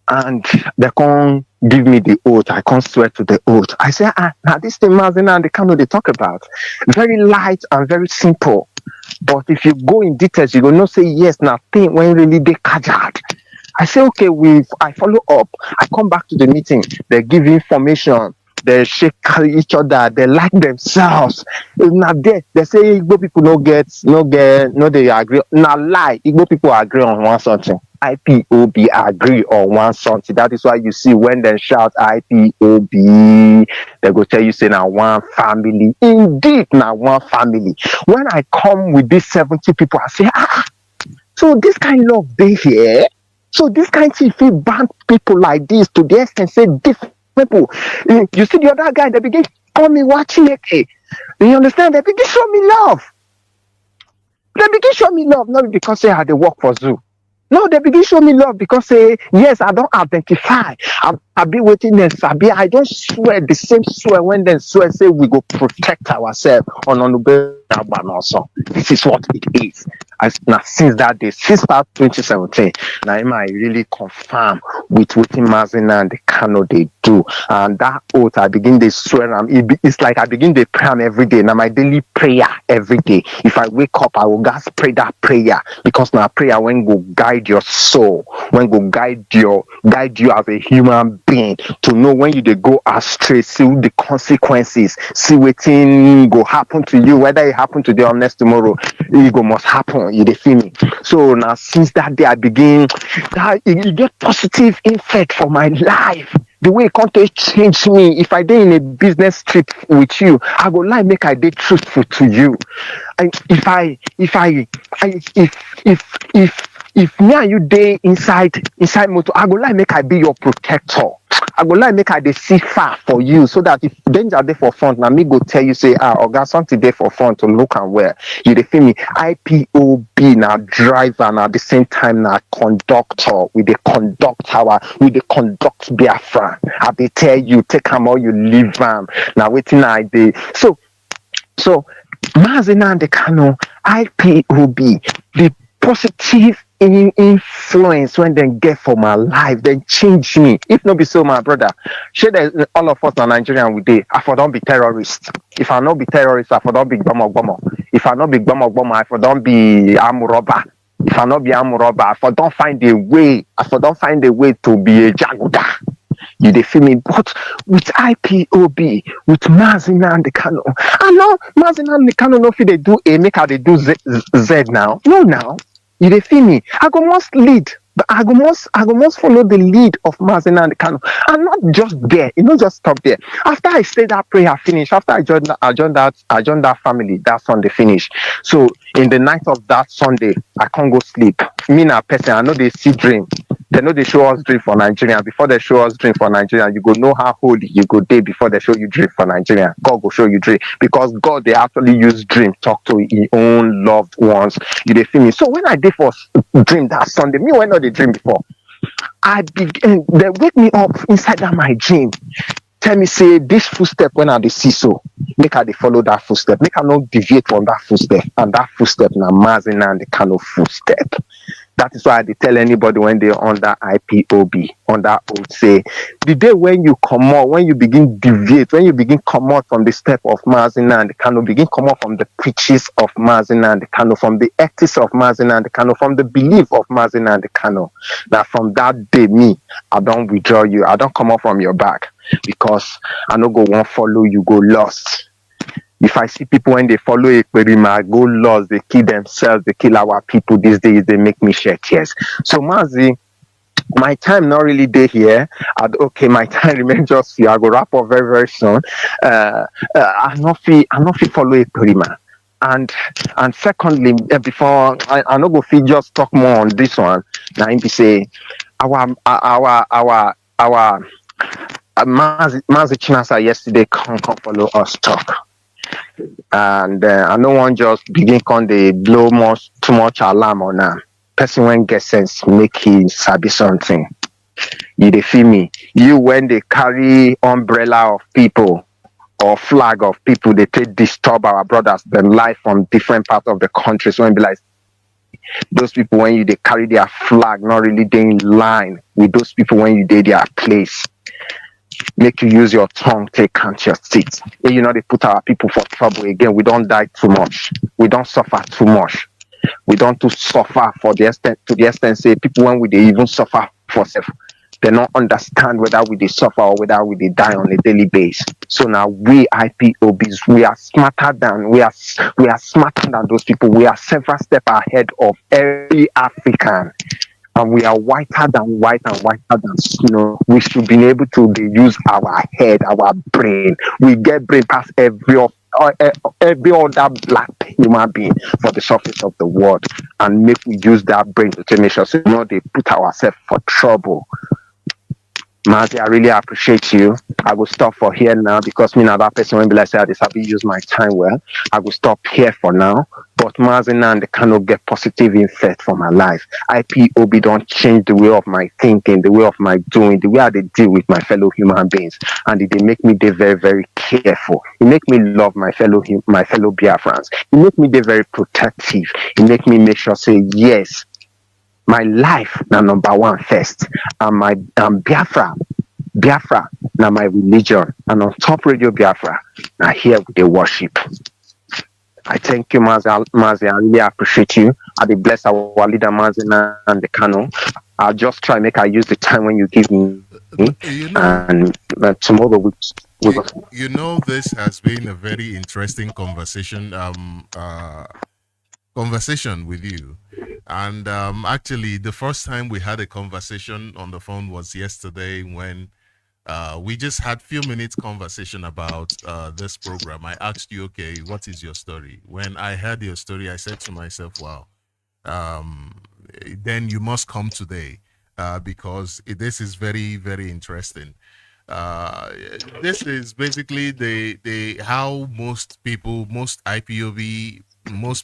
and they can give me the oath. I can't swear to the oath. I say now this thing Mazi and the Kanu they talk about very light and very simple. But if you go in details, you gonna say yes. Now thing when really they kajad. I say, okay, I follow up. I come back to the meeting. They give information. They shake each other. They like themselves. Now they say Igbo people no they agree. Now lie. Igbo people agree on one something. IPOB agree on one something. That is why you see when they shout IPOB, they go tell you say now one family. Indeed, now one family. When I come with these 70 people, I say, so this kind of love they here. So this kind of thing, if you ban people like this to the extent, say different people. You see the other guy, they begin call me watching it. You understand? They begin show me love. They begin show me love, not because say I had to work for zoo. No, they begin show me love because say yes, I don't identify. I be waiting and Sabi. I don't swear the same swear when they swear say we go protect ourselves on also. This is what it is. Now since that day, since about 2017, now I really confirm with what Mazi and the Kanu they do. And that oath I begin to swear it's like I begin to pray every day. Now my daily prayer every day. If I wake up, I will just pray that prayer because now prayer when go guide your soul, when go guide you as a human being to know when you they go astray, see the consequences, see what thing go happen to you, whether it happen today or next tomorrow, it go must happen. You they feel me? So now since that day I begin that it get positive effect for my life. The way it can't change me. If I did in a business trip with you, I go like make I dey truthful to you. And if me and you day inside motor, I go like make I be your protector. I go like make I dey see far for you so that if danger dey for front, now me go tell you say oga something dey for front to look and where. You dey feel me? IPOB now driver now at the same time now conductor. We dey conduct Biafra. I dey tell you take am or you leave am. Now waiting I dey. So Mazi and the Kanu IPOB the positive influence when they get for my life, then change me. If not be so, my brother, sure that all of us in Nigerian we dey. I for don't be terrorist. If I not be terrorist, I for don't be gbomo. If I not be gbomo, I for don't be arm robber. If I not be arm robber, I for don't find a way. I for don't find a way to be a jaguda. You dey feel me? But with IPOB, with Mazi and the Kanu, I know Mazi and the Kanu no fit they do A, make how they do Z now. No now. You dey feel me? I go must lead But I go must follow the lead of Mazi Nnamdi Kanu. And not just there, it not just stop there. After I say that prayer finish, after I joined that family that Sunday finish. So in the night of that Sunday, I can't go sleep. Me na person, I know they see dream. They know they show us dream for Nigeria. Before they show us dream for Nigeria, you go know how holy you go day before they show you dream for Nigeria. God will show you dream because God they actually use dream talk to his own loved ones. You they feel me? So when I did for dream that Sunday, me when not the dream before, I begin they wake me up inside that my dream. Tell me say this footstep when I dey see so make I dey follow that footstep, make I not deviate from that footstep, and that footstep na Mazi Nnamdi Kanu footstep. That is why I dey tell anybody when they under IPOB, under oath, say the day when you come out, when you begin deviate, when you begin come out from the step of Mazi Nnamdi Kanu, begin come out from the preaches of Mazi Nnamdi Kanu, from the ethics of Mazi Nnamdi Kanu, from the belief of Mazi Nnamdi Kanu. That from that day, me, I don't withdraw you, I don't come out from your back because I no go won't follow you, go lost. If I see people when they follow Ekperima, go lost, they kill themselves, they kill our people these days, they make me shed tears. So Mazi, my time not really day here. Okay, my time remains just here. I go wrap up very, very soon. I not feel follow Ekperima. And secondly, before I no go feel just talk more on this one. Now him be say our Mazi Chinasa yesterday come follow us talk. And I no one just begin con dey blow too much alarm on am. Person when get sense make he sabi something. You dey feel me? You when they carry umbrella of people or flag of people, they take disturb our brothers, them life from different parts of the country. So when be like those people when you they carry their flag, not really they in line with those people when you did their place. Make you use your tongue to count your teeth. You know they put our people for trouble again. We don't die too much. We don't suffer too much. We don't too suffer for the extent to the extent say people when we they even suffer for self. They don't understand whether we they suffer or whether we they die on a daily basis. So now we IPOBs, we are smarter than smarter than those people. We are several steps ahead of every African. And we are whiter than white and whiter than snow. We should be able to use our head, our brain. We get brain past every other black human being for the surface of the world, and make we use that brain to make sure so they put ourselves for trouble. Mazi, I really appreciate you. I will stop for here now because me now that person when be like say I decided to use my time well. I will stop here for now. But Mazi Nnamdi cannot get positive effect for my life. IPOB don't change the way of my thinking, the way of my doing, the way I deal with my fellow human beings, and they make me they very very careful. It make me love my fellow Biafrans. It make me they very protective. It make me make sure say yes. My life now number one first, and my Biafra now my religion, and on top Radio Biafra now here they worship. I thank you, Mazi. I really appreciate you. I be bless our leader Mazi Nnamdi Kanu. I'll just try make I use the time when you give me, and tomorrow you know this has been a very interesting conversation. Conversation with you. And actually, the first time we had a conversation on the phone was yesterday when we just had few minutes conversation about this program. I asked you, okay, what is your story? When I heard your story, I said to myself, wow, then you must come today because this is very, very interesting. This is basically the how most people, most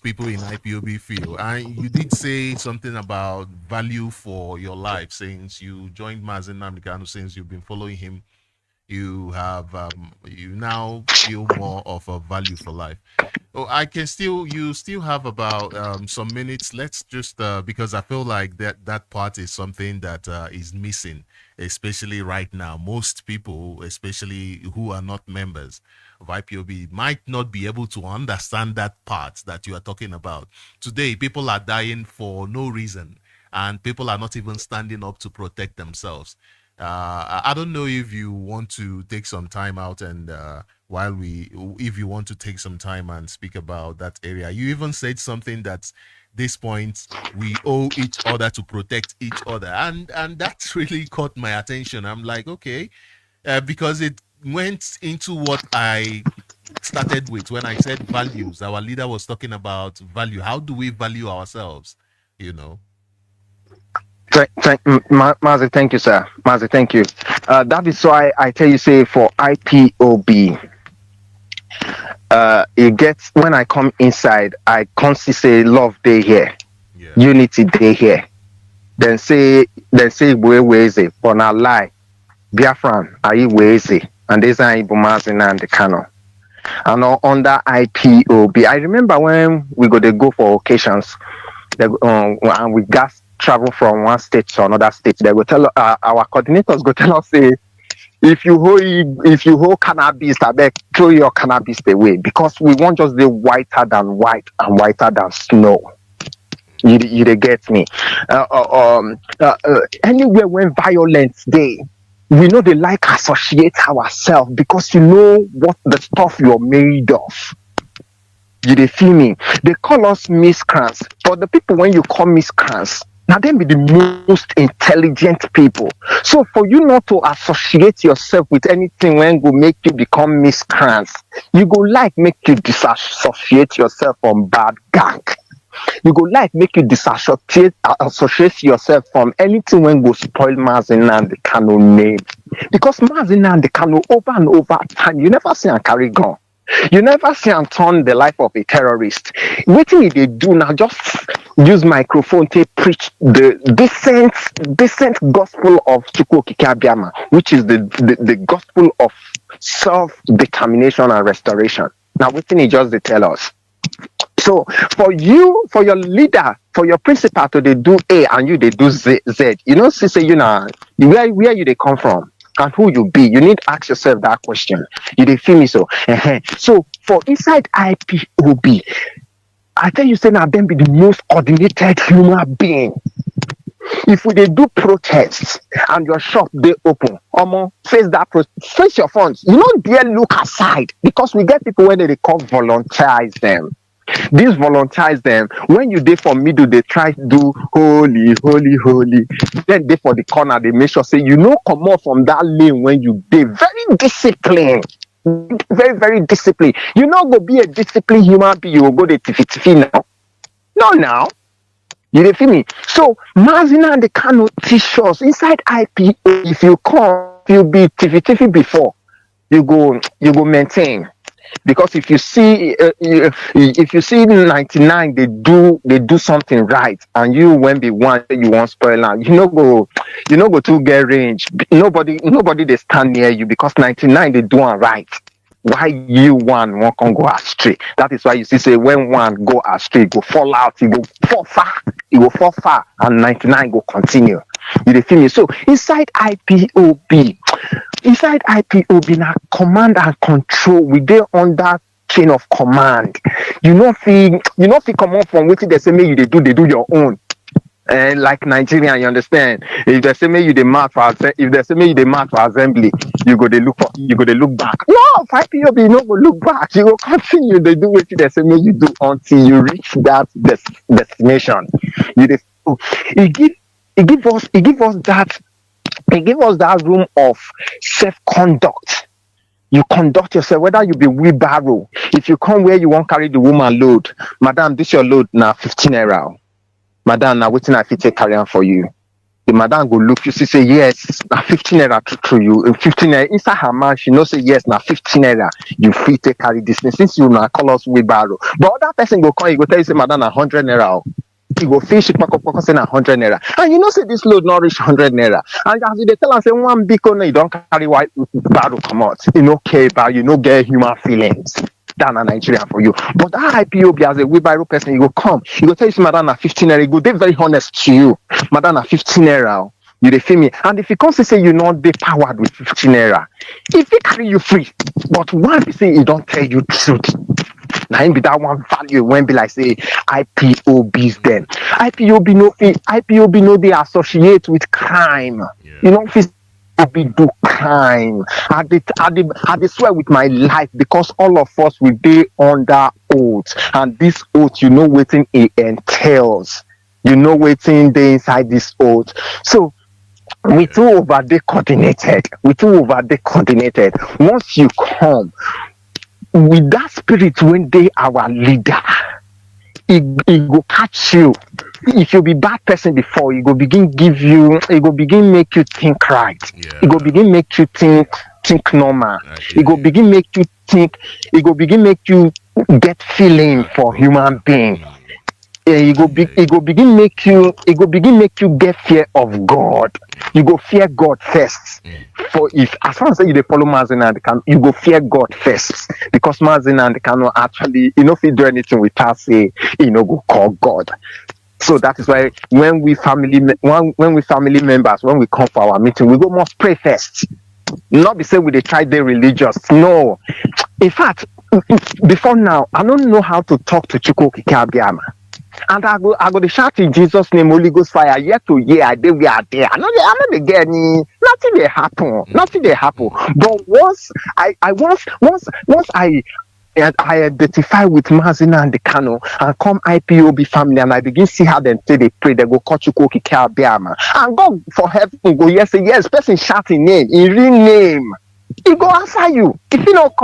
people in IPOB feel. And you did say something about value for your life since you joined Mazi Nnamdi Kanu, since you've been following him. You have you now feel more of a value for life. Oh, you still have about some minutes. Let's just because I feel like that part is something that is missing, especially right now. Most people, especially who are not members of IPOB, might not be able to understand that part that you are talking about. Today, people are dying for no reason, and people are not even standing up to protect themselves. I don't know if you want to take some time out and if you want to take some time and speak about that area. You even said something that this point we owe each other to protect each other, and that really caught my attention. I'm like, okay, because it went into what I started with when I said values. Our leader was talking about value. How do we value ourselves? You know. Mazi, thank you, sir. Mazi, thank you. That is why I tell you, say, for IPOB, it gets, when I come inside, I constantly say love day here, unity day here. Then say where is it? For now lie, Biafran, are you where is it? And there's an Mazi and the Kanu. And under IPOB, I remember when we go for occasions, and we got travel from one state to another state. They will tell our coordinators go tell us, say, if you hold cannabis, I beg throw your cannabis away, because we want just the whiter than white and whiter than snow. You get me? Anywhere when violence day, we know they like associate ourselves, because you know what the stuff you're made of. You feel me? They call us miscreants, but the people when you call miscreants, now them be the most intelligent people. So for you not to associate yourself with anything when will make you become miscreants, you go like make you disassociate yourself from bad gang. You go like make you associate yourself from anything when go spoil Mazi Nnamdi Kanu name. Because Mazi Nnamdi Kanu over and over time, you never see and carry gun. You never see and turn the life of a terrorist. What they do now, just use microphone to preach the decent gospel of Chukwokike, which is the gospel of self-determination and restoration. Now, what he just they tell us. So for you, for your leader, for your principal to they do A and you they do Z, you know, say you know where you they come from and who you be. You need to ask yourself that question. You they feel me so? So for inside IPOB, I tell you, say now them be the most coordinated human being. If we they do protests and your shop they open, face your phones. You don't dare look aside, because we get people when they call volunteers them. These volunteers them, when you dey for middle, they try to do holy. Then they for the corner, they make sure say you know come out from that lane when you dey very disciplined. Very, very disciplined. You know go be a disciplined human being, you will go to tiffy now. No now. You dey feel me? So Mazi Nnamdi Kanu teach us inside IPO, if you come, you be tiffy before, you go maintain. Because if you see 99 they do something right, and you when they want you want spoil now, you know go to get range. Nobody they stand near you, because 99 they do one right. Why you one can go astray? That is why you see say when one go astray, go fall out, you go fall far, and 99 go continue. You feel me? So inside IPOB now command and control, we dey under chain of command. You know feel come on from wetin they say make you they do your own. And like Nigerian, you understand? If they say make you the mark for assembly, you go they look back. No, 5 POB, you no go look back. You go continue they do what they say make you do until you reach that destination. It give us that room of self-conduct. You conduct yourself, whether you be wheelbarrow. If you come where you won't carry the woman load, madam, this your load now 15 naira. Madam, now waiting I fit take carry on for you. The madam go look you, see say yes, now 15 naira through you. 15 naira inside her mouth, she know say yes, now 15 naira. You fit take carry this thing since you now call us wheelbarrow. But other person go come, you go tell you say madam, na 100 naira. You go fish it, pack up, say na 100 naira. And you know say this load not reach 100 naira. And as they tell us say one big corner, you don't carry white barrel come out. You know care about, you know get human feelings. Down in Nigeria for you. But that IPOB as a wheelbarrow person, you go come, you go tell you say madam na 15 naira, you go they very honest to you. Madam na 15 naira. You dey feel me? And if you come say you not be powered with 15 naira, if it carry you free, but one say he don't tell you truth. Now him be that one value when be like say IPOBs then. IPOB no they associate with crime. Yeah. You know, IPOB do crime. I swear with my life because all of us will be under oath, and this oath, you know, waiting it entails. You know, waiting they inside this oath. So we too over they coordinated. Once you come with that spirit, when they our leader, it go catch you. If you be bad person before, it go begin give you, it go begin make you think right. It go begin make you think normal. It go begin make you think. It go begin make you get feeling for human being. It go begin make you get fear of God. You go fear God first. For if as long as you dey follow Mazi and Kanu, you go fear God first, because Mazi and Kanu actually, you know, if you do anything without say, you know, go call God. So that is why when we family members, when we come for our meeting, we go must pray first. Not be saying we dey try dey religious. No. In fact, before now, I don't know how to talk to Chukwu Kikabiama. And I go to shout in Jesus' name, Holy Ghost fire, year to year, I we are there. I'm not get any, nothing they happen. But once I identify with Mazina and the Kanu and come IPOB family, and I begin see how they say they pray, they go Kochuko Kikabiama. And God for heaven go, yes, person shouting name, in real name. He go answer you. If you don't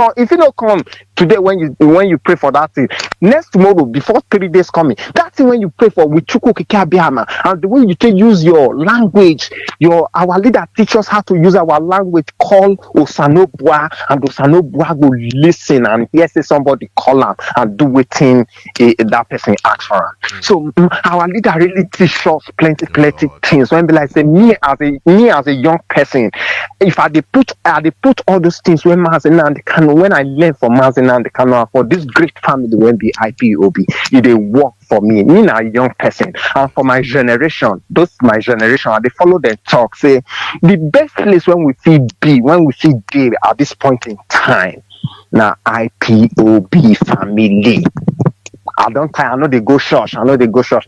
come today when you pray for that thing, next tomorrow before 3 days coming, that thing when you pray for with Chukwu Kikabiama, and the way you take use your language, our leader teach us how to use our language, call Osanobua, and Osanobua will listen and hear say somebody call him and do waiting that person asks for him. So our leader really teach us plenty things. When be like say me as a young person, if I put all those things when Nnamdi Kanu, when I learn from Nnamdi Kanu for this great family when be IPOB, it they work for me. Me a young person, and for my generation, I they follow them talk. Say the best place when we see be at this point in time, now IPOB family. I know they go church.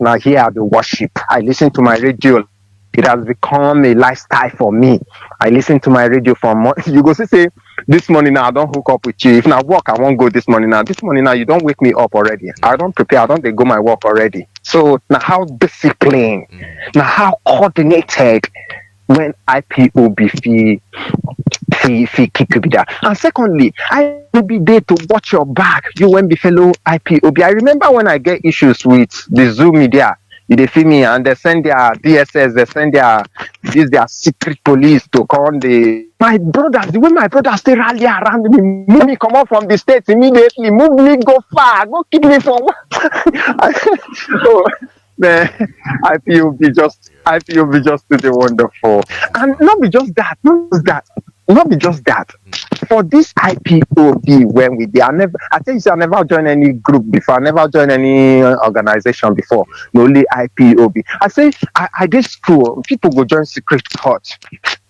Now here I do worship. I listen to my radio. It has become a lifestyle for me. I listen to my radio for months. You go say, this morning now I don't hook up with you. If I work, I won't go this morning now. This morning now you don't wake me up already. I don't prepare. I don't go my work already. So now how disciplined, now how coordinated when IPOB fee kick be that. And secondly, I will be there to watch your back. You when be fellow IPOB. I remember when I get issues with the Zoom media. They feel me and they send their DSS, they send their secret police to come my brothers, the way my brothers stay rally around me, move me come out from the states immediately, move me go far, go keep me for what? So man, IPOB just did the wonderful. And not be just that. For this IPOB, when we did, I never joined any group before. I never joined any organization before. Only IPOB. I say I did school. People go join secret court,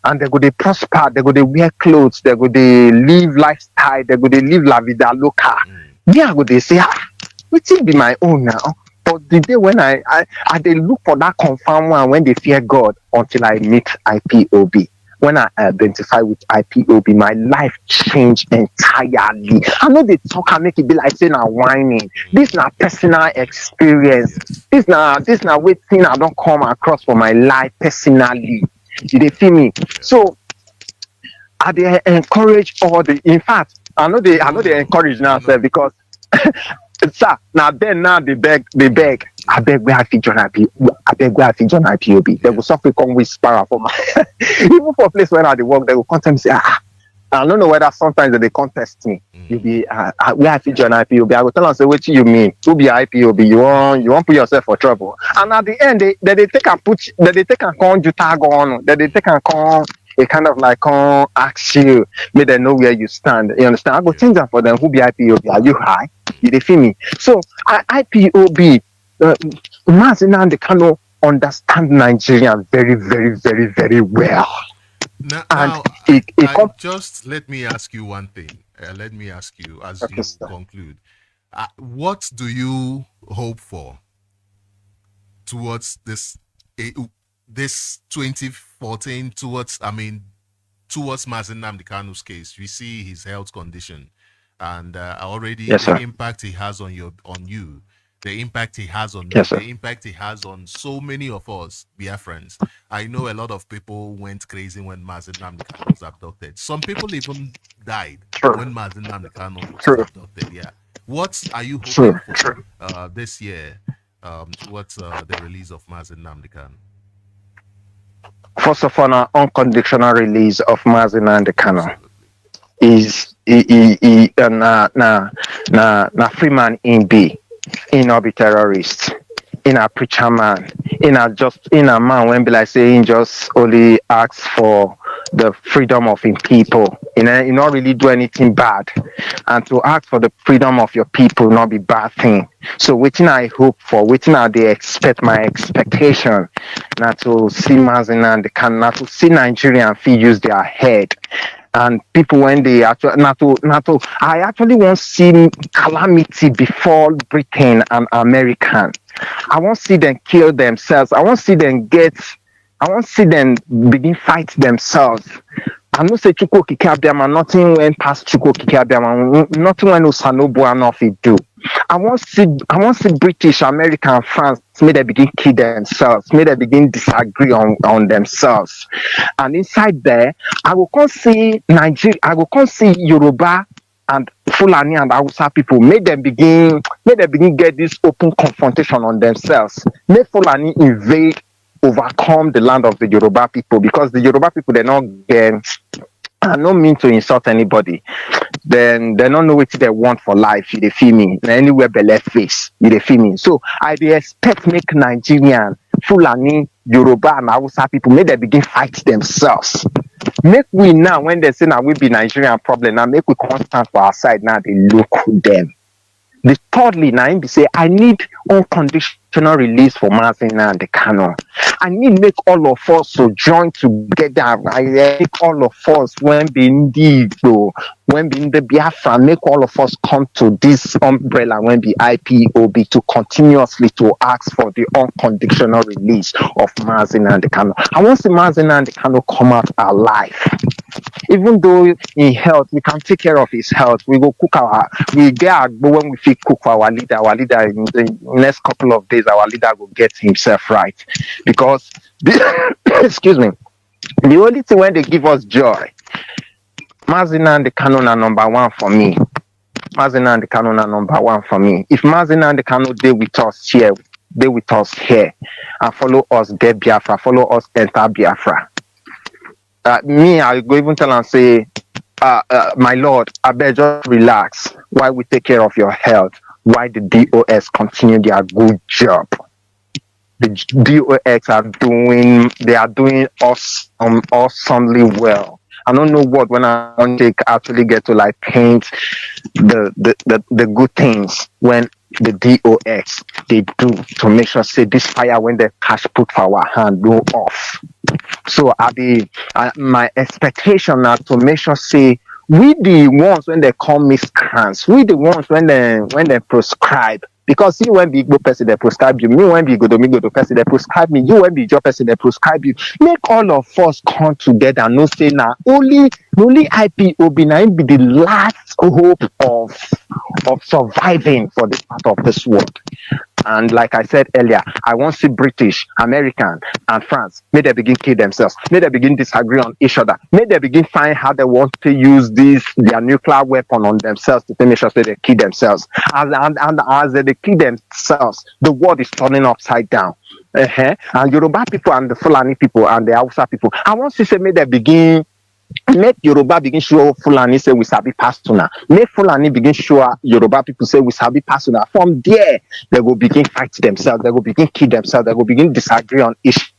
and they go they prosper. They go they wear clothes. They go they live lifestyle. They go they live la vida loca. Me I go they say, which will be my own now. But the day when I they look for that confirmed one when they fear God until I meet IPOB. When I identify with IPOB, my life changed entirely. I know they talk and make it be like saying I'm whining. This is not personal experience. This now way thing I don't come across for my life personally. They feel me? So I they encourage all the. In fact, I know they encourage now, sir, because sir, now they beg. I beg where I join IPOB. They will suffer come whisper for my even for a place where I work, they will contact me say, I don't know whether sometimes they contest me. You be where I join IPOB. I will tell them say, what you mean? To be IPOB, you want put yourself for trouble. And at the end, they take and call you tag on. They take and call. They kind of like ask you, may they know where you stand. You understand? I go change that for them. Who be IPOB? Are you high? You feel me? So IPOB. Mazi and Kanu understand Nigerian very, very, very, very well. Now just let me ask you one thing. Let me ask you as you conclude. What do you hope for towards this 2014? Towards, towards Mazi Nnamdi Kanu's case. We see his health condition, and already Yes, the sir. impact he has on you, the impact he has on me, Yes, sir. the impact he has on so many of us Biafrans. I know a lot of people went crazy when Mazi Nnamdi Kanu was abducted. Some people even died True. when Mazi Nnamdi Kanu was True. abducted. Yeah. What are you True. hoping for this year towards the release of Mazi Nnamdi Kanu? First of all, an unconditional release of Mazi Nnamdi Kanu is na free man in be, in no be terrorist, in a preacher man, in a man when be like saying just only asks for the freedom of his people. You not really do anything bad, and to ask for the freedom of your people not be bad thing. So waiting I hope for, waiting I they expect my expectation, not to see Mazi Nnamdi Kanu, not to see Nigerian feel use their head. And people when they actually I actually want to see calamity before Britain and American. I want to see them kill themselves. I want to see them begin fight themselves. I know say Chuko Kikabiama, nothing went past Chuko Kikabiama, nothing when Usanobu Anofi do. I want to see British, American, France, may they begin kill themselves, may they begin disagree on themselves. And inside there, I will come see Nigeria, I will come see Yoruba and Fulani and Hausa people, may they begin get this open confrontation on themselves. May Fulani invade, overcome the land of the Yoruba people, because the Yoruba people, they're not get, I don't mean to insult anybody. Then they don't know what they want for life. You feel me? Anywhere but left face. You feel me? So I expect make Nigerian, Fulani, Yoruba and Hausa people, may they begin fight themselves. Make we now, when they say now we be Nigerian problem, now make we constant for our side, now they look them. The thirdly, now be say I need unconditional release for Mazi Nnamdi Kanu. I need make all of us to join together. I make all of us when be Igbo, when be in the Biafra, make all of us come to this umbrella when be IPOB to continuously to ask for the unconditional release of Mazi Nnamdi Kanu. I want to see Mazi Nnamdi Kanu come out alive. Even though in health, we can take care of his health. We go cook we get our, when we feel cook for our leader in the next couple of days, our leader will get himself right. Because, excuse me, the only thing when they give us joy, Mazi Nnamdi Kanu na number one for me. Mazi Nnamdi Kanu na number one for me. If Mazi Nnamdi Kanu they with us here, and follow us get Biafra, follow us enter Biafra. Me, I go even tell and say, my Lord, I better just relax. Why we take care of your health? Why the DOS continue their good job? The DOS are doing awesomely well. I don't know what when I want to actually get to like paint the good things when the DOS they do to make sure say this fire when the cash put for our hand go off. So my expectation now to make sure say we the ones when they call miscreants, we the ones when they prescribe. Because you when be Igbo person they prescribe you, me when be Godomigodo person they prescribe me, you when be Ijaw person they prescribe you. Make all of us come together and no say now only IPOB now be the last hope of surviving for this part of this world. And like I said earlier, I want to see British, American, and France. May they begin kill themselves. May they begin disagree on each other. May they begin find how they want to use their nuclear weapon on themselves to make sure that they kill themselves. And as they kill themselves, the world is turning upside down. And Yoruba people and the Fulani people and the Hausa people, I want to say may they begin. Make Yoruba begin show Fulani say we sabi pasuna. Make Fulani begin show Yoruba people say we sabi pasuna. From there, they will begin fight themselves. They will begin kill themselves. They will begin disagree on each.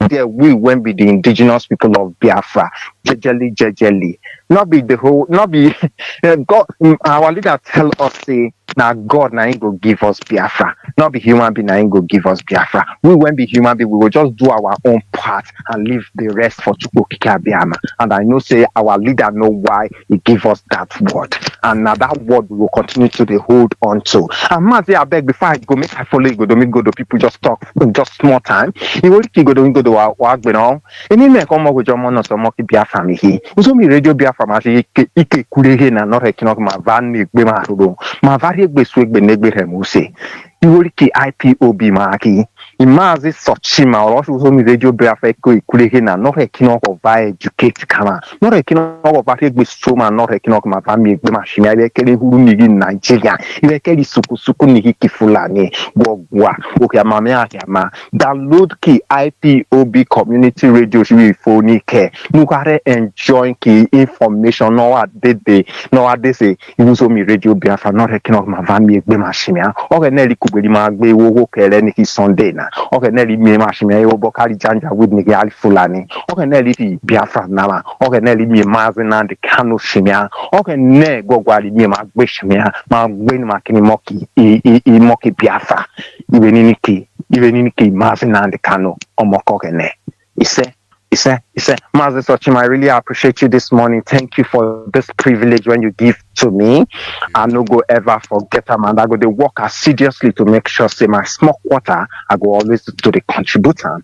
There we won't be the indigenous people of Biafra. Jejeli. Not be the whole. Not be. God. Our leader tell us say Now God now ain't go give us Biafra. Not be human being now ain't go give us Biafra. We won't be human being, we will just do our own part and leave the rest for Chukwokika Biama. And I know say our leader know why he give us that word. And now that word we will continue to dey hold on to. And Mazi, I beg before I go make I follow you go do people just talk just small time. You will go do wa gbeno. Any me come up with your money so moki Biafra me he. So me radio Biafra ma say ike kurehe na no rekinok ma van me gbe ma rudo. Ma vari gbe so gbe negbe remuse. Iworiki IPOB maki imazi sochima orofi usomi radio Biafra eko ikulehe na no rekinok of educate kama no rekinok of vari gbe stroma no rekinok ma van me gbe ma shimia ile kele huru nigi Nigeria ile kele suku nigi kifulani gwogwa oke mame akama download ki IPOB community radio shiwi phone ke nukare enjoy ki information no adede no adese usomi radio Biafra no rekinok ma van me gbe ma shimia oke neli kubeli ma gbe wo kele niki Sunday na oke neli me ma shimia yo bokali janja with nigi ali fulani oke neli ti Biafra nama oke neli me Mazi Nnamdi Kanu shimia oke ne gwogwali me ma gbe shimia ma gbe ni makini moki i moki Biafra ibe nini ki Mazi Nnamdi Kanu omokoke ne Ise, Mazi Sochima, I really appreciate you this morning. Thank you for this privilege when you give to me. I no go ever forget them, and I go to work assiduously to make sure, say, my small quarter, I go always to the contributor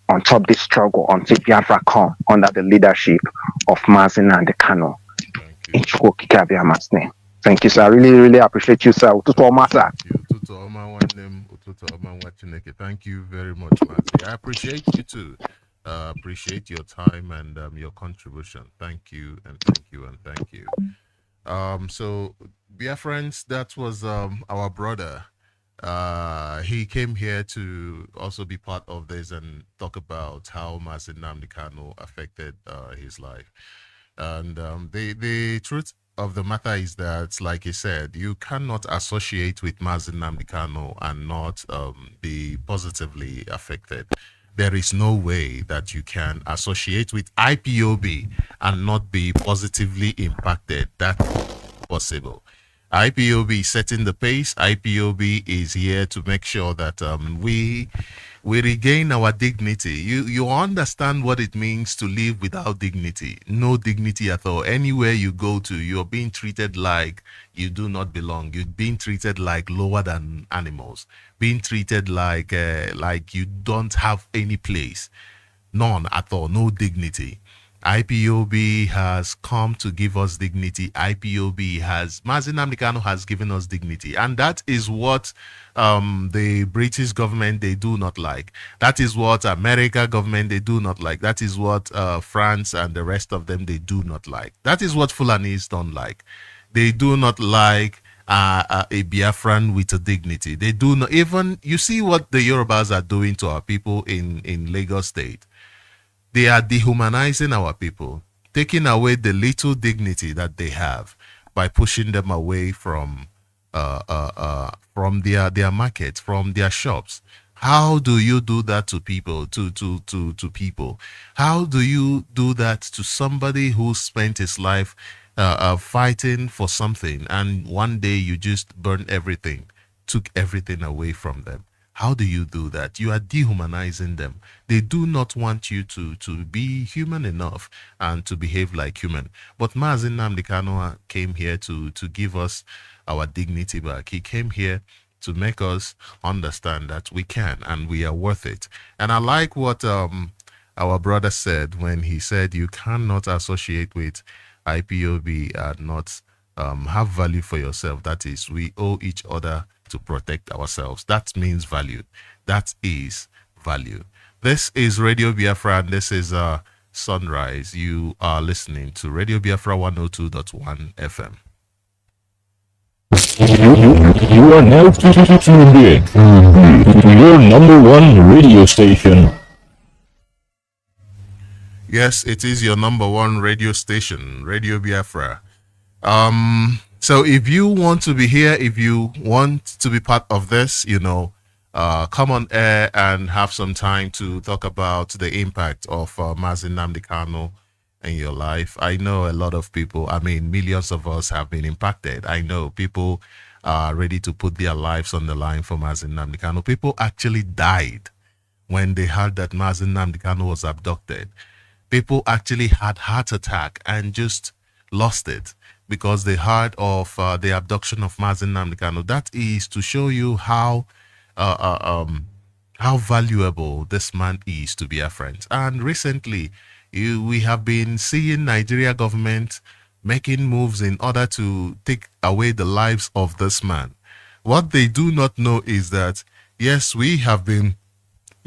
on top this struggle until Biafra come under the leadership of Mazi Nnamdi Kanu. In Chukwokika Biama's name. Thank you, sir. I really appreciate you, sir. Ututu Oma, sir. Thank you very much, Mazi. I appreciate you too. Appreciate your time and your contribution. Thank you and thank you and thank you. So, Biafrans, that was our brother. He came here to also be part of this and talk about how Mazi Nnamdi Kanu affected his life. And the truth of the matter is that, like he said, you cannot associate with Mazi Nnamdi Kanu and not be positively affected. There is no way that you can associate with IPOB and not be positively impacted. That's possible. IPOB is setting the pace. IPOB is here to make sure that we regain our dignity. You understand what it means to live without dignity. No dignity at all. Anywhere you go to, you're being treated like you do not belong. You're being treated like lower than animals. Being treated like you don't have any place. None at all. No dignity. IPOB has come to give us dignity. Mazi Nnamdi Kanu has given us dignity. And that is what the British government, they do not like. That is what America government, they do not like. That is what France and the rest of them, they do not like. That is what Fulanis don't like. They do not like a Biafran with a dignity. They do not even, you see what the Yorubas are doing to our people in Lagos State. They are dehumanizing our people, taking away the little dignity that they have by pushing them away from their markets, from their shops. How do you do that to people? To people? How do you do that to somebody who spent his life fighting for something, and one day you just burn everything, took everything away from them? How do you do that? You are dehumanizing them. They do not want you to be human enough and to behave like human. But Mazi Nnamdi Kanu came here to give us our dignity back. He came here to make us understand that we can and we are worth it. And I like what our brother said when he said you cannot associate with IPOB and not have value for yourself. That is, we owe each other to protect ourselves. That means value. That is value. This is Radio Biafra and this is Sunrise. You are listening to Radio Biafra 102.1 FM. You are now tuned in to your number one radio station. Yes, it is your number one radio station, Radio Biafra. So if you want to be here, if you want to be part of this, come on air and have some time to talk about the impact of Mazi Nnamdi Kanu in your life. I know a lot of people, millions of us have been impacted. I know people ready to put their lives on the line for Mazi Nnamdi Kanu. People actually died when they heard that Mazi Nnamdi Kanu was abducted. People actually had heart attack and just lost it because they heard of the abduction of Mazi Nnamdi Kanu. That is to show you uh, uh, um, how valuable this man is to Biafrans. And recently, we have been seeing Nigeria government making moves in order to take away the lives of this man. What they do not know is that, yes, we have been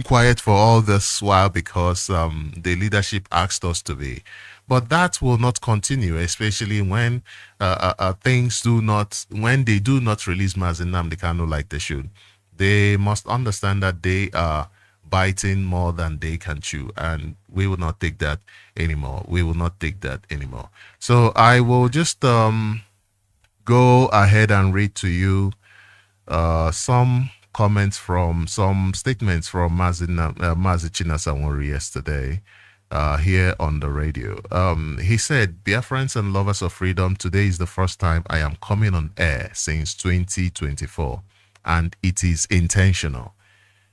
quiet for all this while because the leadership asked us to be. But that will not continue, especially when things do not, when they do not release Mazi Nnamdi Kanu like they should. They must understand that they are biting more than they can chew, and we will not take that anymore. We will not take that anymore. So I will just go ahead and read to you some comments from some statements from Mazi Chinasawori yesterday here on the radio. He said, Biafrans and lovers of freedom, today is the first time I am coming on air since 2024, and it is intentional.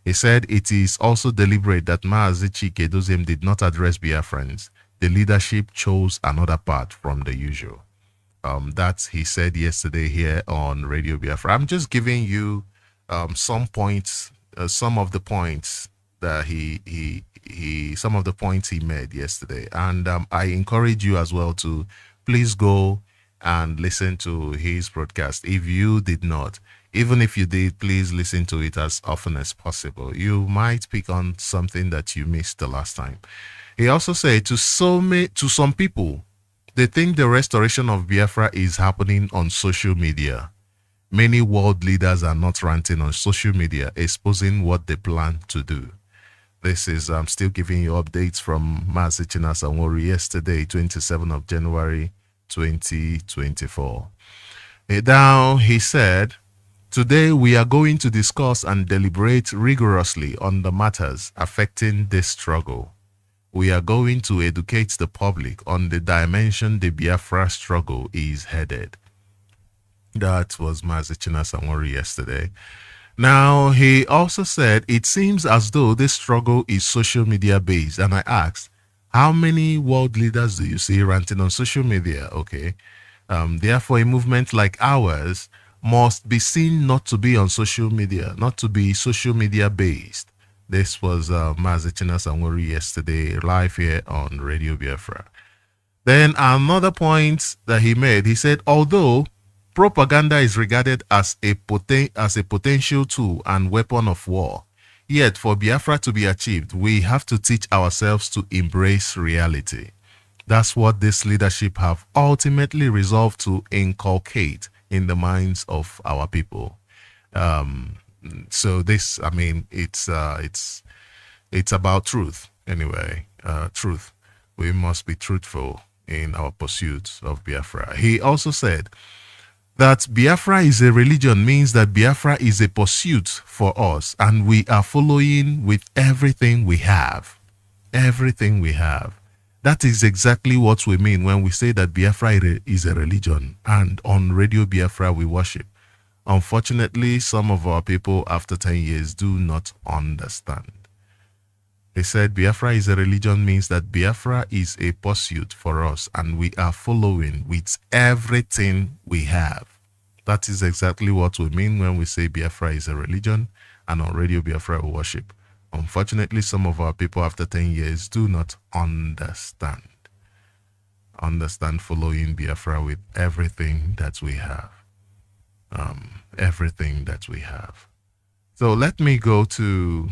He said it is also deliberate that Mazi Chike Doziem did not address Biafrans. The leadership chose another path from the usual. That he said yesterday here on Radio Biafra. I'm just giving you some points, some of the points that some of the points he made yesterday, and I encourage you as well to please go and listen to his broadcast. If you did not, even if you did, please listen to it as often as possible. You might pick on something that you missed the last time. He also said to some people, they think the restoration of Biafra is happening on social media. Many world leaders are not ranting on social media, exposing what they plan to do. This is, I'm still giving you updates from Mazi Chinasawori yesterday, 27th of January, 2024. Now, he said, today we are going to discuss and deliberate rigorously on the matters affecting this struggle. We are going to educate the public on the dimension the Biafra struggle is headed. That was Mazi Chinasawori yesterday. Now, he also said, it seems as though this struggle is social media based. And I asked, how many world leaders do you see ranting on social media? Okay. Therefore, a movement like ours must be seen not to be on social media, not to be social media based. This was Mazi Chinasawori yesterday, live here on Radio Biafra. Then another point that he made, he said, although propaganda is regarded as a potential tool and weapon of war, yet for Biafra to be achieved, we have to teach ourselves to embrace reality. That's what this leadership have ultimately resolved to inculcate in the minds of our people. So this, I mean, it's about truth anyway. Truth. We must be truthful in our pursuit of Biafra. He also said that Biafra is a religion means that Biafra is a pursuit for us, and we are following with everything we have. Everything we have. That is exactly what we mean when we say that Biafra is a religion, and on Radio Biafra we worship. Unfortunately, some of our people after 10 years do not understand. They said Biafra is a religion means that Biafra is a pursuit for us, and we are following with everything we have. That is exactly what we mean when we say Biafra is a religion, and on Radio Biafra we worship. Unfortunately, some of our people after 10 years do not understand following Biafra with everything that we have. Everything that we have. So let me go to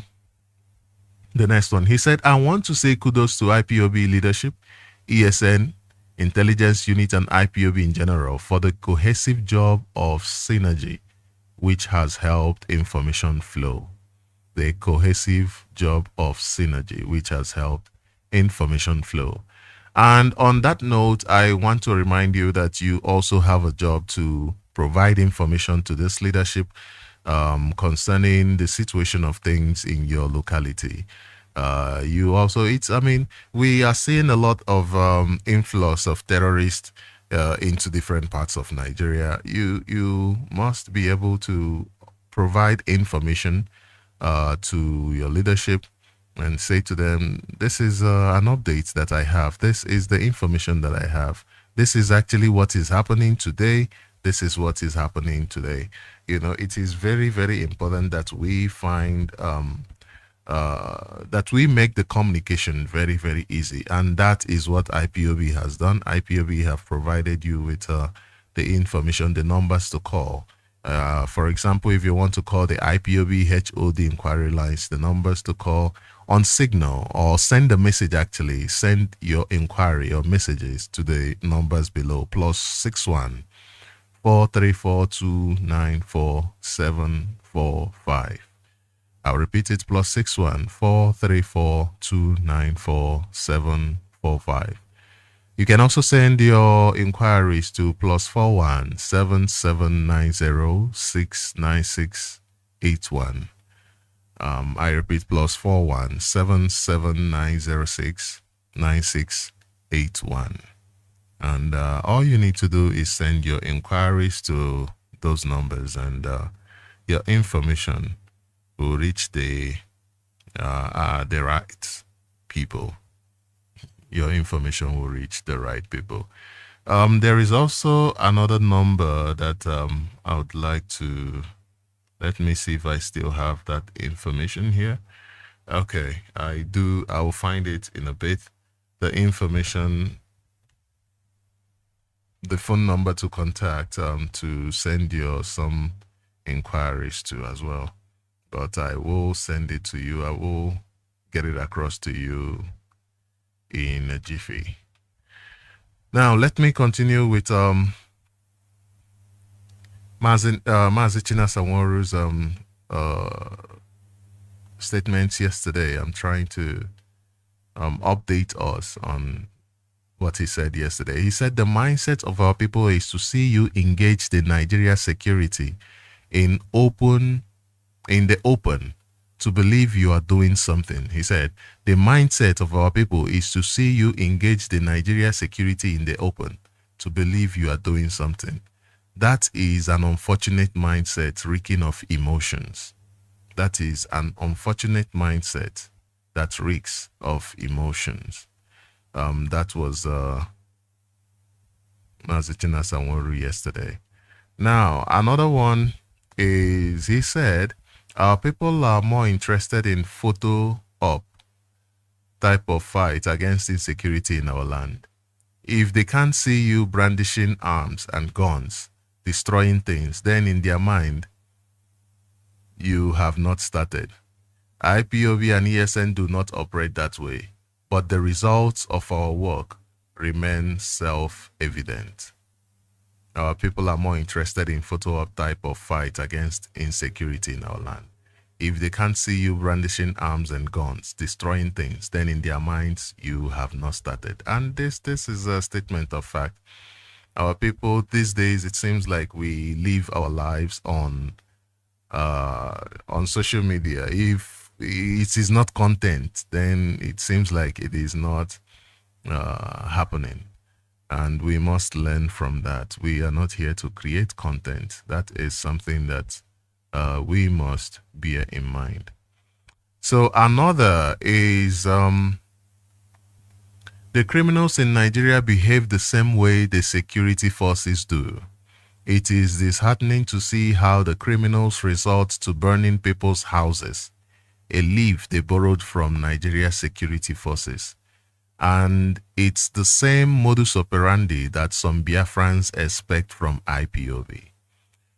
the next one. He said, I want to say kudos to IPOB leadership, ESN, intelligence unit, and IPOB in general for the cohesive job of synergy, which has helped information flow. The cohesive job of synergy, which has helped information flow. And on that note, I want to remind you that you also have a job to provide information to this leadership concerning the situation of things in your locality. You also, we are seeing a lot of influx of terrorists into different parts of Nigeria, you must be able to provide information to your leadership and say to them, this is an update that I have. This is the information that I have. This is actually what is happening today. This is what is happening today. You know, it is very, very important that we find that we make the communication very, very easy. And that is what IPOB has done. IPOB have provided you with the information, the numbers to call. For example, if you want to call the IPOB HOD inquiry lines, the numbers to call on Signal, or send a message, actually, send your inquiry or messages to the numbers below, +61 434 294 I'll repeat it, +61 434 294 You can also send your inquiries to +41 7790 69681. I repeat, +41 7790 9681. And all you need to do is send your inquiries to those numbers, and your information will reach the right people. Your information will reach the right people. There is also another number that I would like to, let me see if I still have that information here. Okay, I do. I will find it in a bit. The information, the phone number to contact to send your some inquiries to as well. But I will send it to you. I will get it across to you in a jiffy. Now let me continue with Mazi Chinasawaru's statements yesterday. I'm trying to update us on what he said yesterday. He said the mindset of our people is to see you engage the Nigeria security in the open, to believe you are doing something. He said the mindset of our people is to see you engage the Nigeria security in the open, to believe you are doing something. That is an unfortunate mindset reeking of emotions. That is an unfortunate mindset that reeks of emotions. That was Mazichina Sanworu yesterday. Now, another one is, he said, our people are more interested in photo op type of fight against insecurity in our land. If they can't see you brandishing arms and guns, destroying things, then in their mind, you have not started. IPOB and ESN do not operate that way, but the results of our work remain self-evident. Our people are more interested in photo op type of fight against insecurity in our land. If they can't see you brandishing arms and guns, destroying things, then in their minds, you have not started. And this is a statement of fact. Our people these days, it seems like we live our lives on social media. If it is not content, then it seems like it is not happening. And we must learn from that. We are not here to create content. That is something that we must bear in mind. So another is the criminals in Nigeria behave the same way the security forces do. It is disheartening to see how the criminals resort to burning people's houses, a leaf they borrowed from Nigeria security forces. And it's the same modus operandi that some Biafrans expect from IPOB.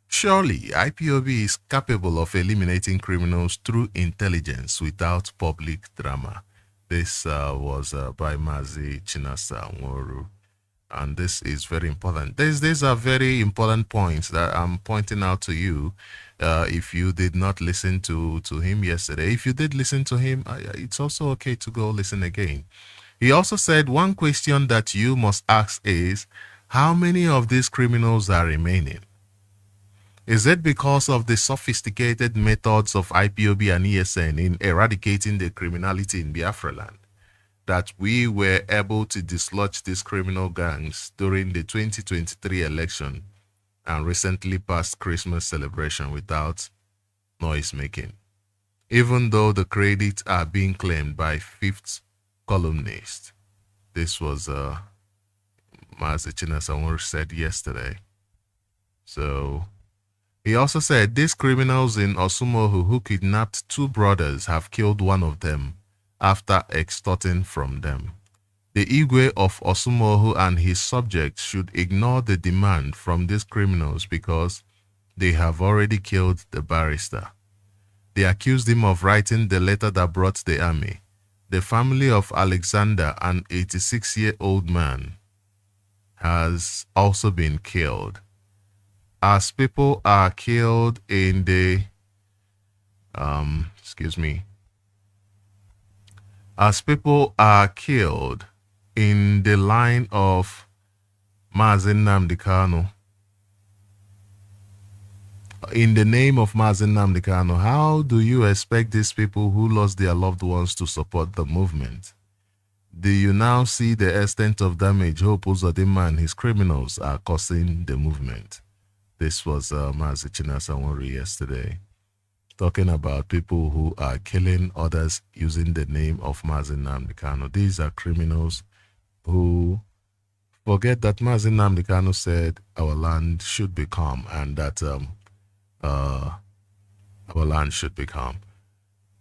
Surely, IPOB is capable of eliminating criminals through intelligence without public drama. This was by Mazi Chinasa Nworu. And this is very important. These are very important points that I'm pointing out to you. If you did not listen to him yesterday, if you did listen to him, it's also okay to go listen again. He also said one question that you must ask is, how many of these criminals are remaining? Is it because of the sophisticated methods of IPOB and ESN in eradicating the criminality in Biafra land? that we were able to dislodge these criminal gangs during the 2023 election and recently past Christmas celebration without noise making, even though the credits are being claimed by fifth columnist. This was Mazi said yesterday. So he also said these criminals in Osumohu who kidnapped two brothers have killed one of them after extorting from them. The Igwe of Osumohu and his subjects should ignore the demand from these criminals because they have already killed the barrister. They accused him of writing the letter that brought the army. The family of Alexander, an 86-year-old man, has also been killed. As people are killed in the, as people are killed in the line of Mazi Nnamdi Kanu, in the name of Mazi Nnamdi Kanu, how do you expect these people who lost their loved ones to support the movement? Do you now see the extent of damage Hope Uzodinma and his criminals are causing the movement? This was Mazi Chinasa yesterday, talking about people who are killing others using the name of Mazi Nnamdi Kanu. These are criminals who forget that Mazi Nnamdi Kanu said our land should be calm and that our land should be calm.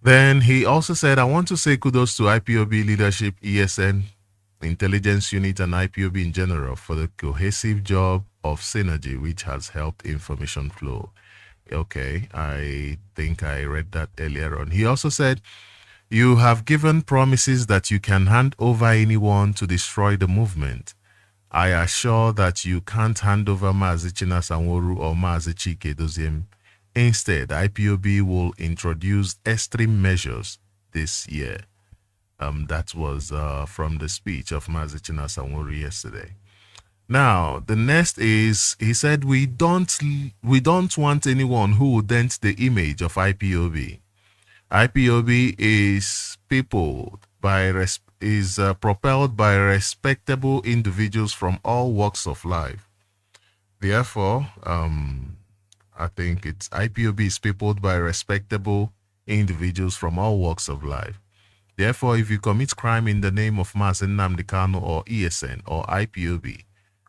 Then he also said, I want to say kudos to IPOB leadership, ESN, intelligence unit, and IPOB in general for the cohesive job of synergy, which has helped information flow. Okay, I think I read that earlier on. He also said, you have given promises that you can hand over anyone to destroy the movement. I assure that you can't hand over Mazi Chinasa or Mazi Chike Doziem. Instead, IPOB will introduce extreme measures this year. That was from the speech of Mazi Chinasa yesterday. Now, the next is, he said, we don't want anyone who would dent the image of IPOB. IPOB is propelled by respectable individuals from all walks of life. Therefore, I think it's IPOB is peopled by respectable individuals from all walks of life. Therefore, if you commit crime in the name of Mazi Nnamdi Kanu or ESN or IPOB,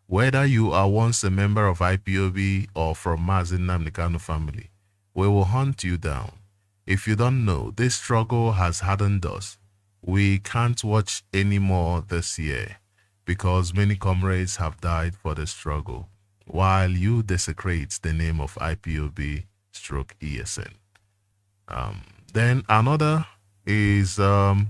whether you are once a member of IPOB or from Mazi Nnamdi Kanu family, we will hunt you down. If you don't know, this struggle has hardened us. We can't watch anymore this year because many comrades have died for the struggle, while you desecrate the name of IPOB stroke ESN. Then another is, let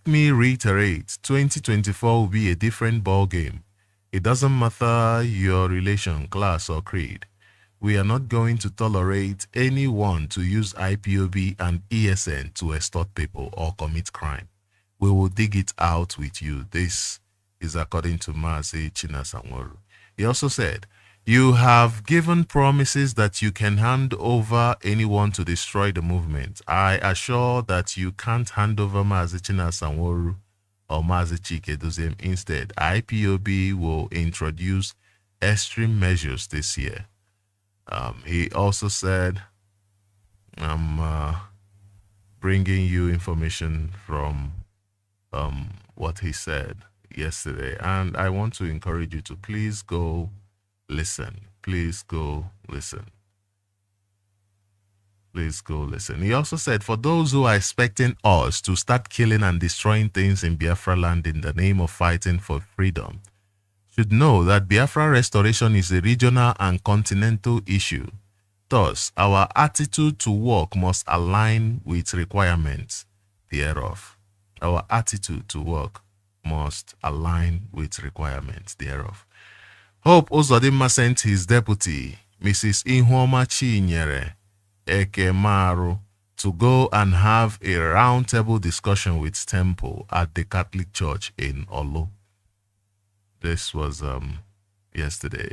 me reiterate, 2024 will be a different ball game. It doesn't matter your relation, class, or creed. We are not going to tolerate anyone to use IPOB and ESN to extort people or commit crime. We will dig it out with you. This is according to Mazi Chinasa. He also said, you have given promises that you can hand over anyone to destroy the movement. I assure that you can't hand over Mazi Chinasa or Mazi Chike Doziem. Instead, IPOB will introduce extreme measures this year. He also said, I'm bringing you information from what he said yesterday, and I want to encourage you to please go listen. Please go listen. Please go listen. He also said, for those who are expecting us to start killing and destroying things in Biafra land in the name of fighting for freedom, should know that Biafra restoration is a regional and continental issue. Thus, our attitude to work must align with requirements thereof. Our attitude to work must align with requirements thereof. Hope Uzodinma sent his deputy, Mrs. Ihuoma Chinyere Ekemaru, to go and have a roundtable discussion with Temple at the Catholic Church in Olo. This was yesterday.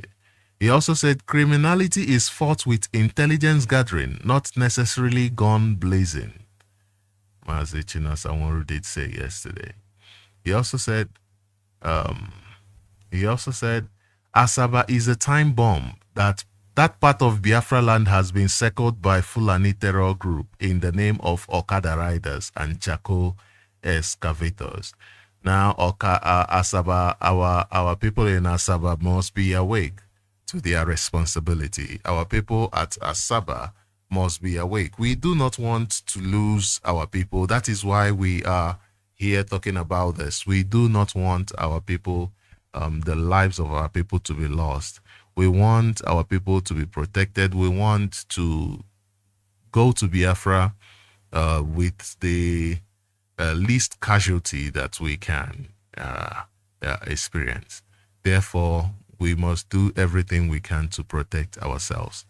He also said criminality is fought with intelligence gathering, not necessarily gun blazing. Mazi Chinasaworu did say yesterday. He also said, um, Asaba is a time bomb that part of Biafra land has been circled by Fulani terror group in the name of Okada riders and Chaco excavators. Now, Asaba, our people in Asaba must be awake to their responsibility. Our people at Asaba must be awake. We do not want to lose our people. That is why we are here talking about this. We do not want our people, the lives of our people to be lost. We want our people to be protected. We want to go to Biafra with the least casualty that we can experience. Therefore, we must do everything we can to protect ourselves.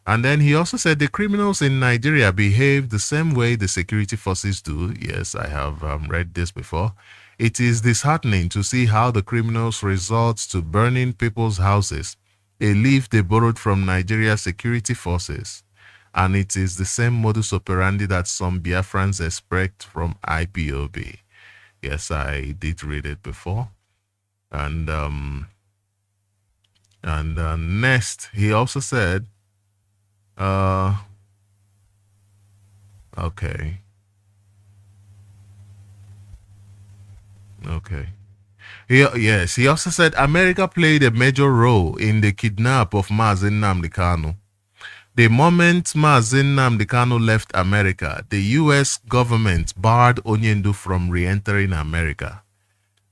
And then he also said the criminals in Nigeria behave the same way the security forces do. Yes, I have read this before. It is disheartening to see how the criminals resort to burning people's houses, a leaf they borrowed from Nigeria's security forces. And it is the same modus operandi that some Biafrans expect from IPOB. Yes, I did read it before. And next, he also said, okay. He also said America played a major role in the kidnap of Mazi Nnamdi Kanu. The moment Mazi Nnamdi Kanu left America, the U.S. government barred Onyendu from re-entering America.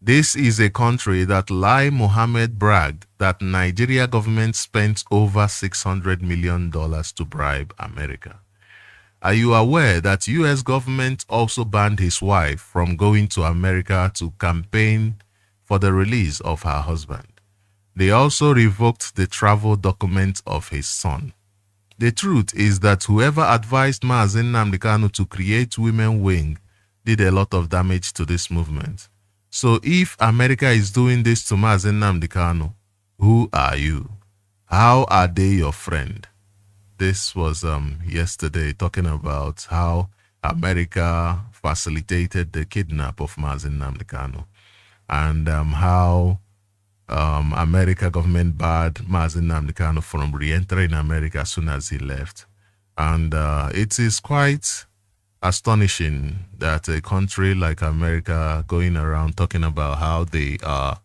This is a country that Lai Mohammed bragged that Nigeria government spent over $600 million to bribe America. Are you aware that U.S. government also banned his wife from going to America to campaign for the release of her husband? They also revoked the travel documents of his son. The truth is that whoever advised Mazi Nnamdi Kanu to create Women Wing did a lot of damage to this movement. So if America is doing this to Mazi Nnamdi Kanu, who are you? How are they your friend? This was yesterday, talking about how America facilitated the kidnap of Mazi Nnamdi Kanu, and how America government barred Mazi Nnamdi Kanu from re-entering America as soon as he left. And it is quite astonishing that a country like America going around talking about how they are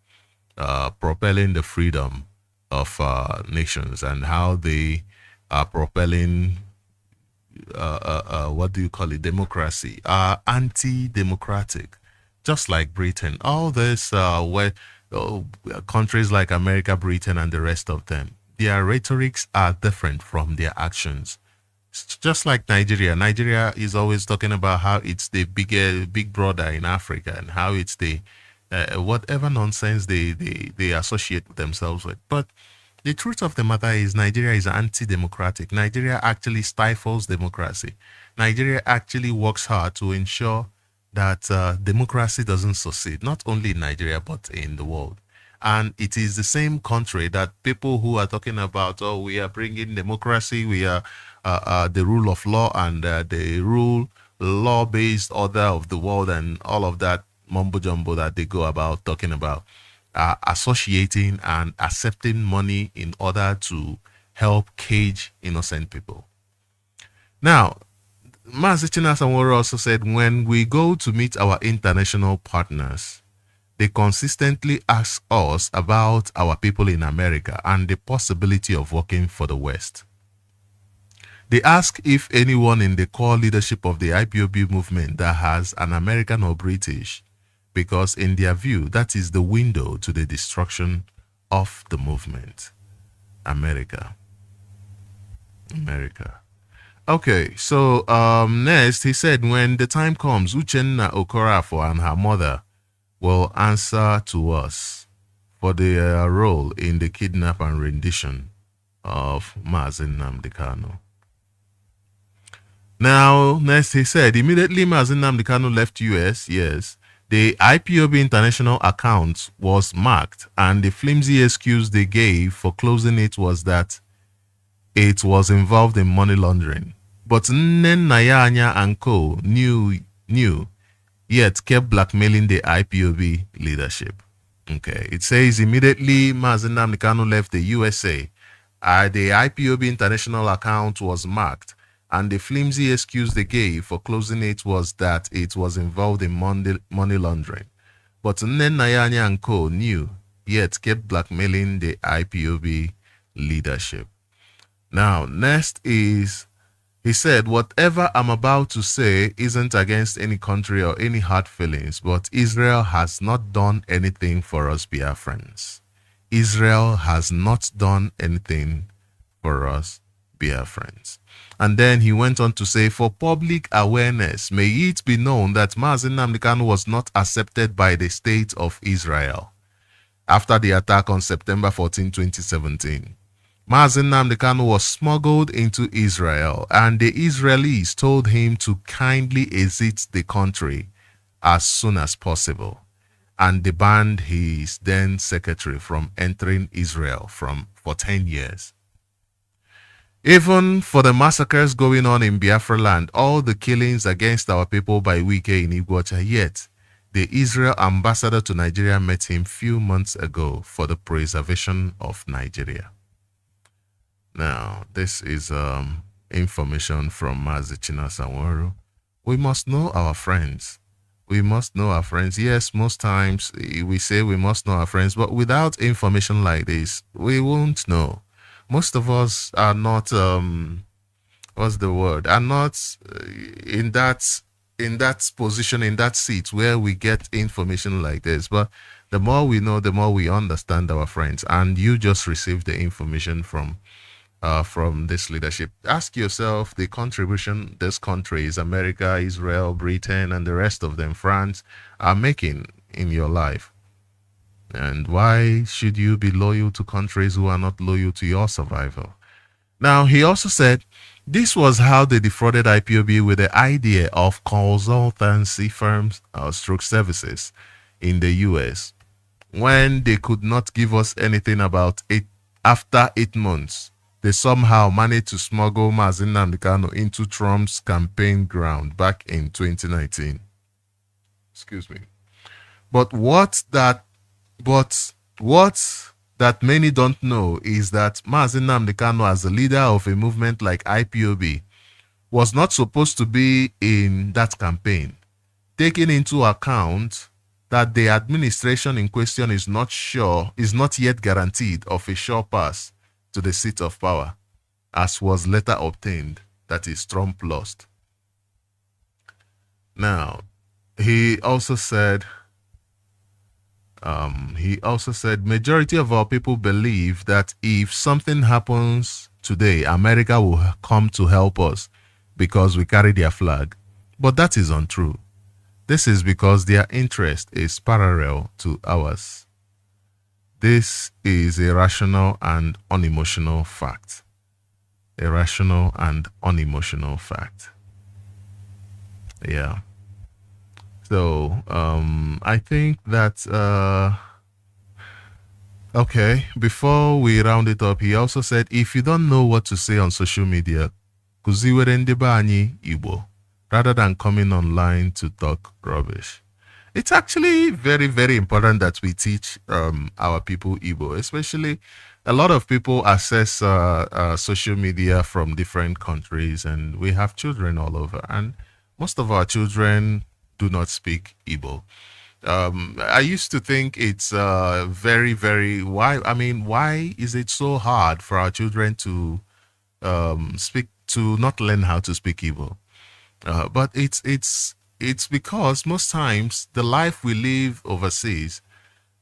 propelling the freedom of nations and how they are propelling what do you call it, democracy, anti-democratic, just like Britain. All this where countries like America, Britain, and the rest of them, their rhetorics are different from their actions. Just like Nigeria. Nigeria is always talking about how it's the big brother in Africa and how it's the whatever nonsense they associate themselves with. But the truth of the matter is Nigeria is anti-democratic. Nigeria actually stifles democracy. Nigeria actually works hard to ensure that democracy doesn't succeed, not only in Nigeria, but in the world. And it is the same country that people who are talking about, oh, we are bringing democracy, we are the rule of law and the law-based order of the world and all of that mumbo-jumbo that they go about talking about, associating and accepting money in order to help cage innocent people. Now, Mazi Chinasaworu also said, when we go to meet our international partners, they consistently ask us about our people in America and the possibility of working for the West. They ask if anyone in the core leadership of the IPOB movement that has an American or British, because in their view, that is the window to the destruction of the movement. America. Okay, so next he said, when the time comes, Uchenna Okorafor and her mother will answer to us for their role in the kidnap and rendition of Mazi Nnamdi Kanu. Now, next he said, immediately Mazi Nnamdi Kanu left US, yes, the IPOB international account was marked, and the flimsy excuse they gave for closing it was that it was involved in money laundering. But Nnen Nayanya and Co. knew knew, yet kept blackmailing the IPOB leadership. Okay, it says immediately Mazi Nnamdi Kanu left the USA, the IPOB international account was marked, and the flimsy excuse they gave for closing it was that it was involved in money laundering. But Nnenayanya and Co. knew, yet kept blackmailing the IPOB leadership. Now, next is, he said, whatever I'm about to say isn't against any country or any hard feelings, but Israel has not done anything for us Biafrans. Israel has not done anything for us Biafrans. And then he went on to say, for public awareness, may it be known that Mazi Nnamdi Kanu was not accepted by the state of Israel after the attack on September 14, 2017. Mazi Nnamdi Kanu was smuggled into Israel, and the Israelis told him to kindly exit the country as soon as possible, and they banned his then secretary from entering Israel for 10 years. Even for the massacres going on in Biafra land, all the killings against our people by Wike in Iguacha, yet the Israel ambassador to Nigeria met him few months ago for the preservation of Nigeria. Now, this is information from Mazi Chinasanwaru. We must know our friends. We must know our friends. Yes, most times we say we must know our friends, but without information like this, we won't know. Most of us are not, what's the word? Are not in that position, in that seat where we get information like this. But the more we know, the more we understand our friends. And you just received the information from this leadership. Ask yourself the contribution these countries, America, Israel, Britain, and the rest of them, France, are making in your life. And why should you be loyal to countries who are not loyal to your survival? Now, he also said, this was how they defrauded IPOB with the idea of consultancy firms or stroke services in the US. When they could not give us anything about it after 8 months, they somehow managed to smuggle Mazi Nnamdi Kanu into Trump's campaign ground back in 2019. Excuse me. But what that many don't know is that Mazi Nnamdi Kanu, as a leader of a movement like IPOB, was not supposed to be in that campaign, taking into account that the administration in question is not yet guaranteed of a sure pass to the seat of power, as was later obtained, that is, Trump lost. Now, he also said, majority of our people believe that if something happens today, America will come to help us because we carry their flag. But that is untrue. This is because their interest is parallel to ours. This is a rational and unemotional fact. A rational and unemotional fact. Yeah. So, I think that, okay, before we round it up, he also said, if you don't know what to say on social media, kuziwere ndebe anyị Igbo, rather than coming online to talk rubbish. It's actually very, very important that we teach our people Igbo, especially a lot of people access social media from different countries, and we have children all over, and most of our children do not speak Igbo. I used to think it's very, very, why is it so hard for our children to not learn how to speak Igbo? But it's because most times the life we live overseas,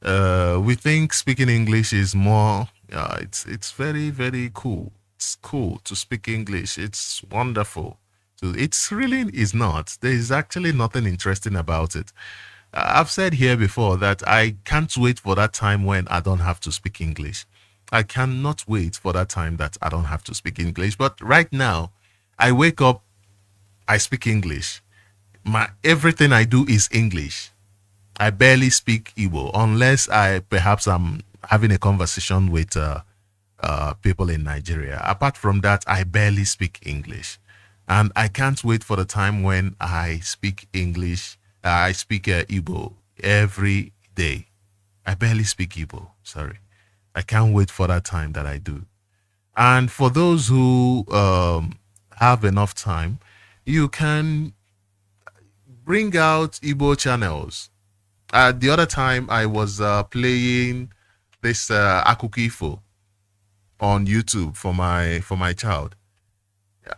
we think speaking English is more, it's very, very cool. It's cool to speak English. It's wonderful. So it's really is not. There is actually nothing interesting about it. I've said here before that I can't wait for that time when I don't have to speak English. I cannot wait for that time that I don't have to speak English. But right now, I wake up, I speak English. Everything I do is English. I barely speak Igbo unless perhaps I'm having a conversation with people in Nigeria. Apart from that, I barely speak English. And I can't wait for the time when I speak English. I speak Igbo every day. I barely speak Igbo, sorry. I can't wait for that time that I do. And for those who have enough time, you can bring out Igbo channels. The other time I was playing this Akuko Ifo on YouTube for my child.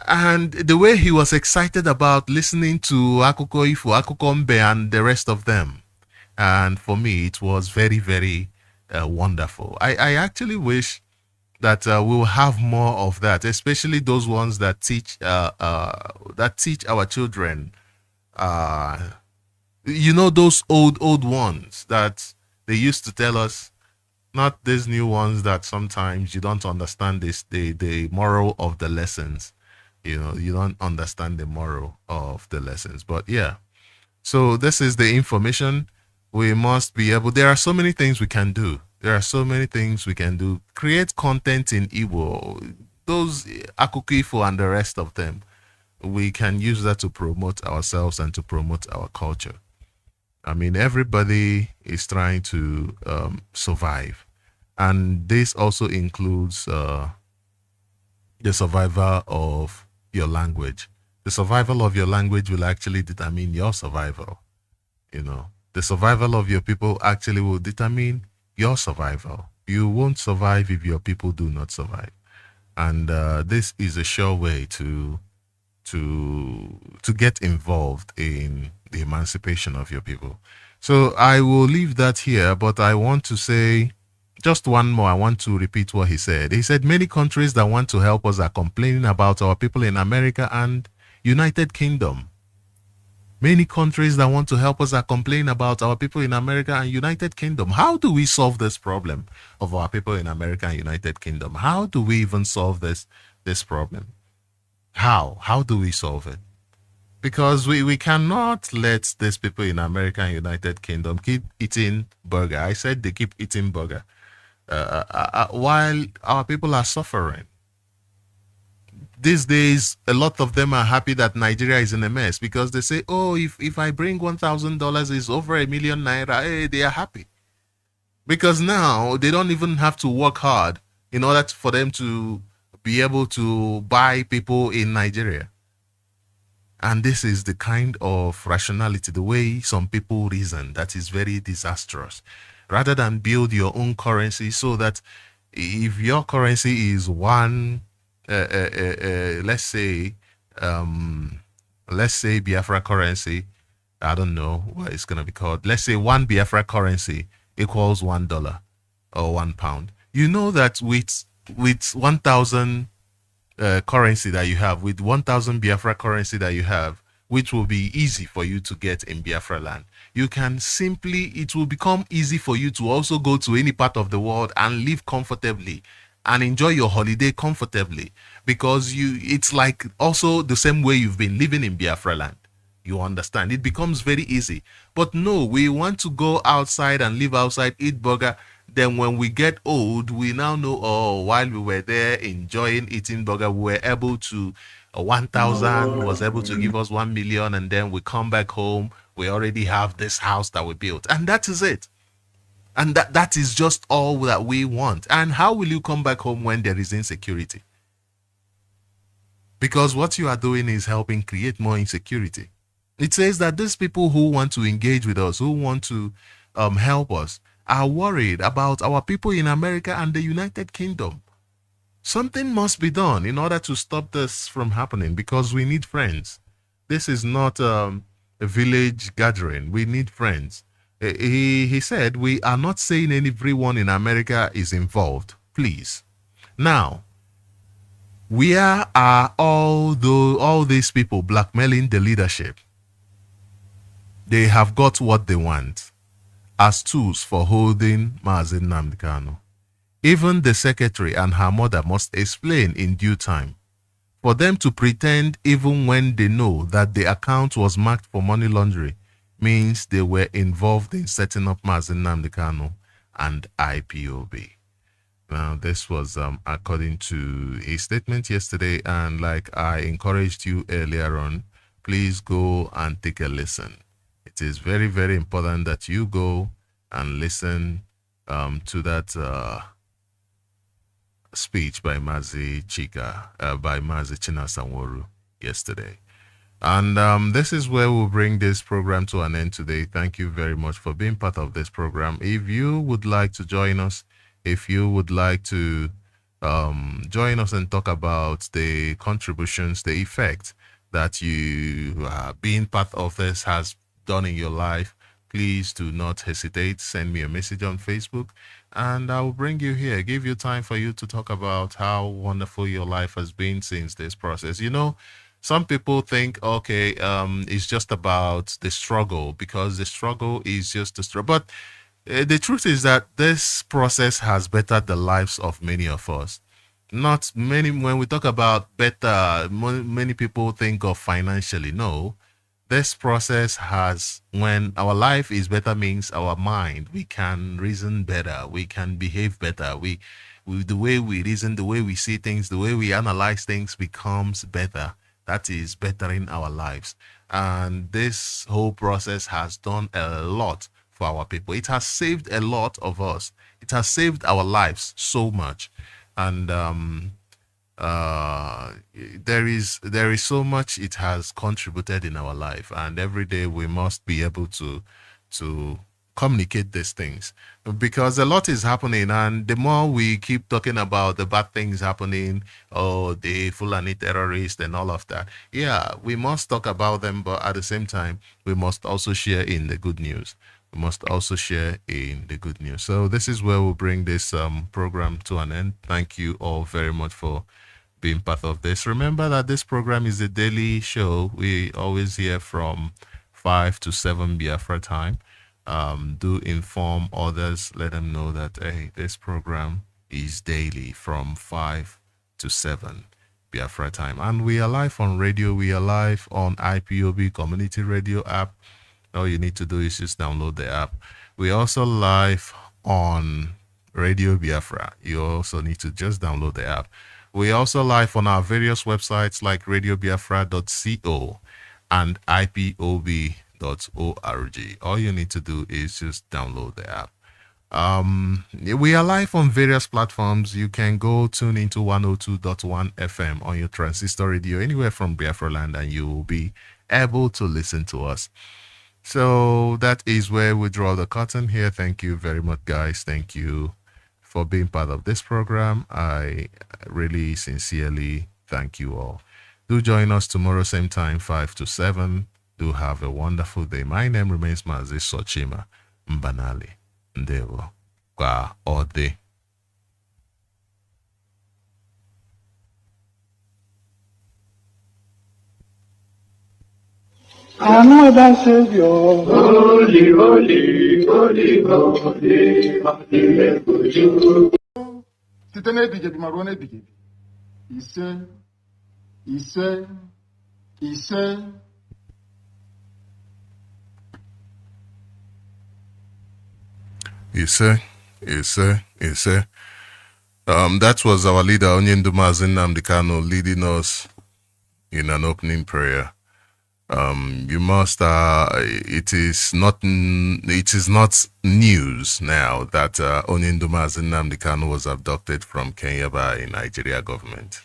And the way he was excited about listening to Akuko Ifo, Akuko Mbe, and the rest of them. And for me, it was very, very wonderful. I actually wish that we'll have more of that, especially those ones that teach our children. Those old ones that they used to tell us, not these new ones that sometimes you don't understand the moral of the lessons. You don't understand the moral of the lessons. But yeah, so this is the information. We must be able, there are so many things we can do. Create content in Igbo, those Akuko Ifo and the rest of them. We can use that to promote ourselves and to promote our culture. I mean, everybody is trying to survive. And this also includes the survival of your language. The survival of your language will actually determine your survival. The survival of your people actually will determine your survival. You won't survive if your people do not survive. And this is a sure way to get involved in the emancipation of your people. So I will leave that here, but I want to say just one more. I want to repeat what he said. He said many countries that want to help us are complaining about our people in America and United Kingdom. Many countries that want to help us are complaining about our people in America and United Kingdom. How do we solve this problem of our people in America and United Kingdom? How do we even solve this problem? How do we solve it? Because we cannot let these people in America and United Kingdom keep eating burger. I said they keep eating burger while our people are suffering. These days, a lot of them are happy that Nigeria is in a mess because they say, oh, if I bring $1,000, it's over ₦1 million. Hey, they are happy. Because now they don't even have to work hard in order for them to be able to buy people in Nigeria. And this is the kind of rationality, the way some people reason, that is very disastrous. Rather than build your own currency so that if your currency is one, let's say Biafra currency, I don't know what it's going to be called. Let's say one Biafra currency equals $1 or £1. You know that with 1,000 currency that you have, with 1,000 Biafra currency that you have, which will be easy for you to get in Biafra land, you can simply, it will become easy for you to also go to any part of the world and live comfortably and enjoy your holiday comfortably, because it's like also the same way you've been living in Biafra land. You understand? It becomes very easy. But no, we want to go outside and live outside, eat burger. Then when we get old, we now know, oh, while we were there enjoying eating burger, we were able to, 1,000 was able to give us 1 million. And then we come back home, we already have this house that we built. And that is it. And that is just all that we want. And how will you come back home when there is insecurity? Because what you are doing is helping create more insecurity. It says that these people who want to engage with us, who want to help us, are worried about our people in America and the United Kingdom. Something must be done in order to stop this from happening, because we need friends. This is not a village gathering. We need friends. He said, we are not saying everyone in America is involved. Please. Now, where are all these people blackmailing the leadership? They have got what they want as tools for holding Mazi Nnamdi Kanu. Even the secretary and her mother must explain in due time. For them to pretend even when they know that the account was marked for money laundering means they were involved in setting up Mazi Nnamdi Kanu and IPOB. Now, this was according to a statement yesterday, and like I encouraged you earlier on, please go and take a listen. It is very, very important that you go and listen to that speech by Mazi by Mazi Chinasanworu yesterday. And this is where we'll bring this program to an end today. Thank you very much for being part of this program. If you would like to join us, if you would like to join us and talk about the contributions, the effect that you being part of this has done in your life, please do not hesitate. Send me a message on Facebook and I will bring you here, give you time for you to talk about how wonderful your life has been since this process. You know, some people think, okay, it's just about the struggle because the struggle is just a struggle. But the truth is that this process has bettered the lives of many of us. Not many, when we talk about better, many people think of financially. No, this process has, when our life is better, means our mind, we can reason better, we can behave better, we the way we reason, the way we see things, the way we analyze things becomes better. That is bettering our lives. And this whole process has done a lot for our people. It has saved a lot of us. It has saved our lives so much. And there is so much it has contributed in our life, and every day we must be able to communicate these things, because a lot is happening, and the more we keep talking about the bad things happening, oh, the Fulani terrorists and all of that, yeah, we must talk about them, but at the same time we must also share in the good news. We must also share in the good news. So this is where we'll bring this program to an end. Thank you all very much for being part of this. Remember that this program is a daily show. We always hear from 5 to 7 Biafra time. Do inform others. Let them know that, hey, this program is daily from 5 to 7 Biafra time. And we are live on radio. We are live on IPOB Community Radio app. All you need to do is just download the app. We also live on Radio Biafra. You also need to just download the app. We also live on our various websites like radiobiafra.co and ipob.org. All you need to do is just download the app. We are live on various platforms. You can go tune into 102.1 FM on your transistor radio anywhere from Biafra land, and you will be able to listen to us. So that is where we draw the curtain here. Thank you very much, guys. Thank you for being part of this program. I really sincerely thank you all. Do join us tomorrow, same time, 5 to 7. Do have a wonderful day. My name remains Mazi Sochima Mbanali. Ndewo. Kwa ode. Another Savior, holy, holy, holy, holy, holy, site n'ebighị ma ruo n'ebighị ebi. Ise, ise, ise. That was our leader, Mazi Nnamdi Kanu, leading us in an opening prayer. You must. It is not news now that Mazi Nnamdi Kanu was abducted from Kenya by Nigeria government.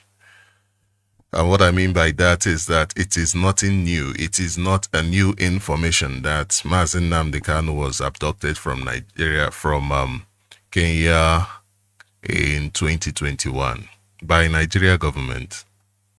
And what I mean by that is that it is nothing new. It is not a new information that Mazi Nnamdi Kanu was abducted from Nigeria, from Kenya in 2021 by Nigeria government.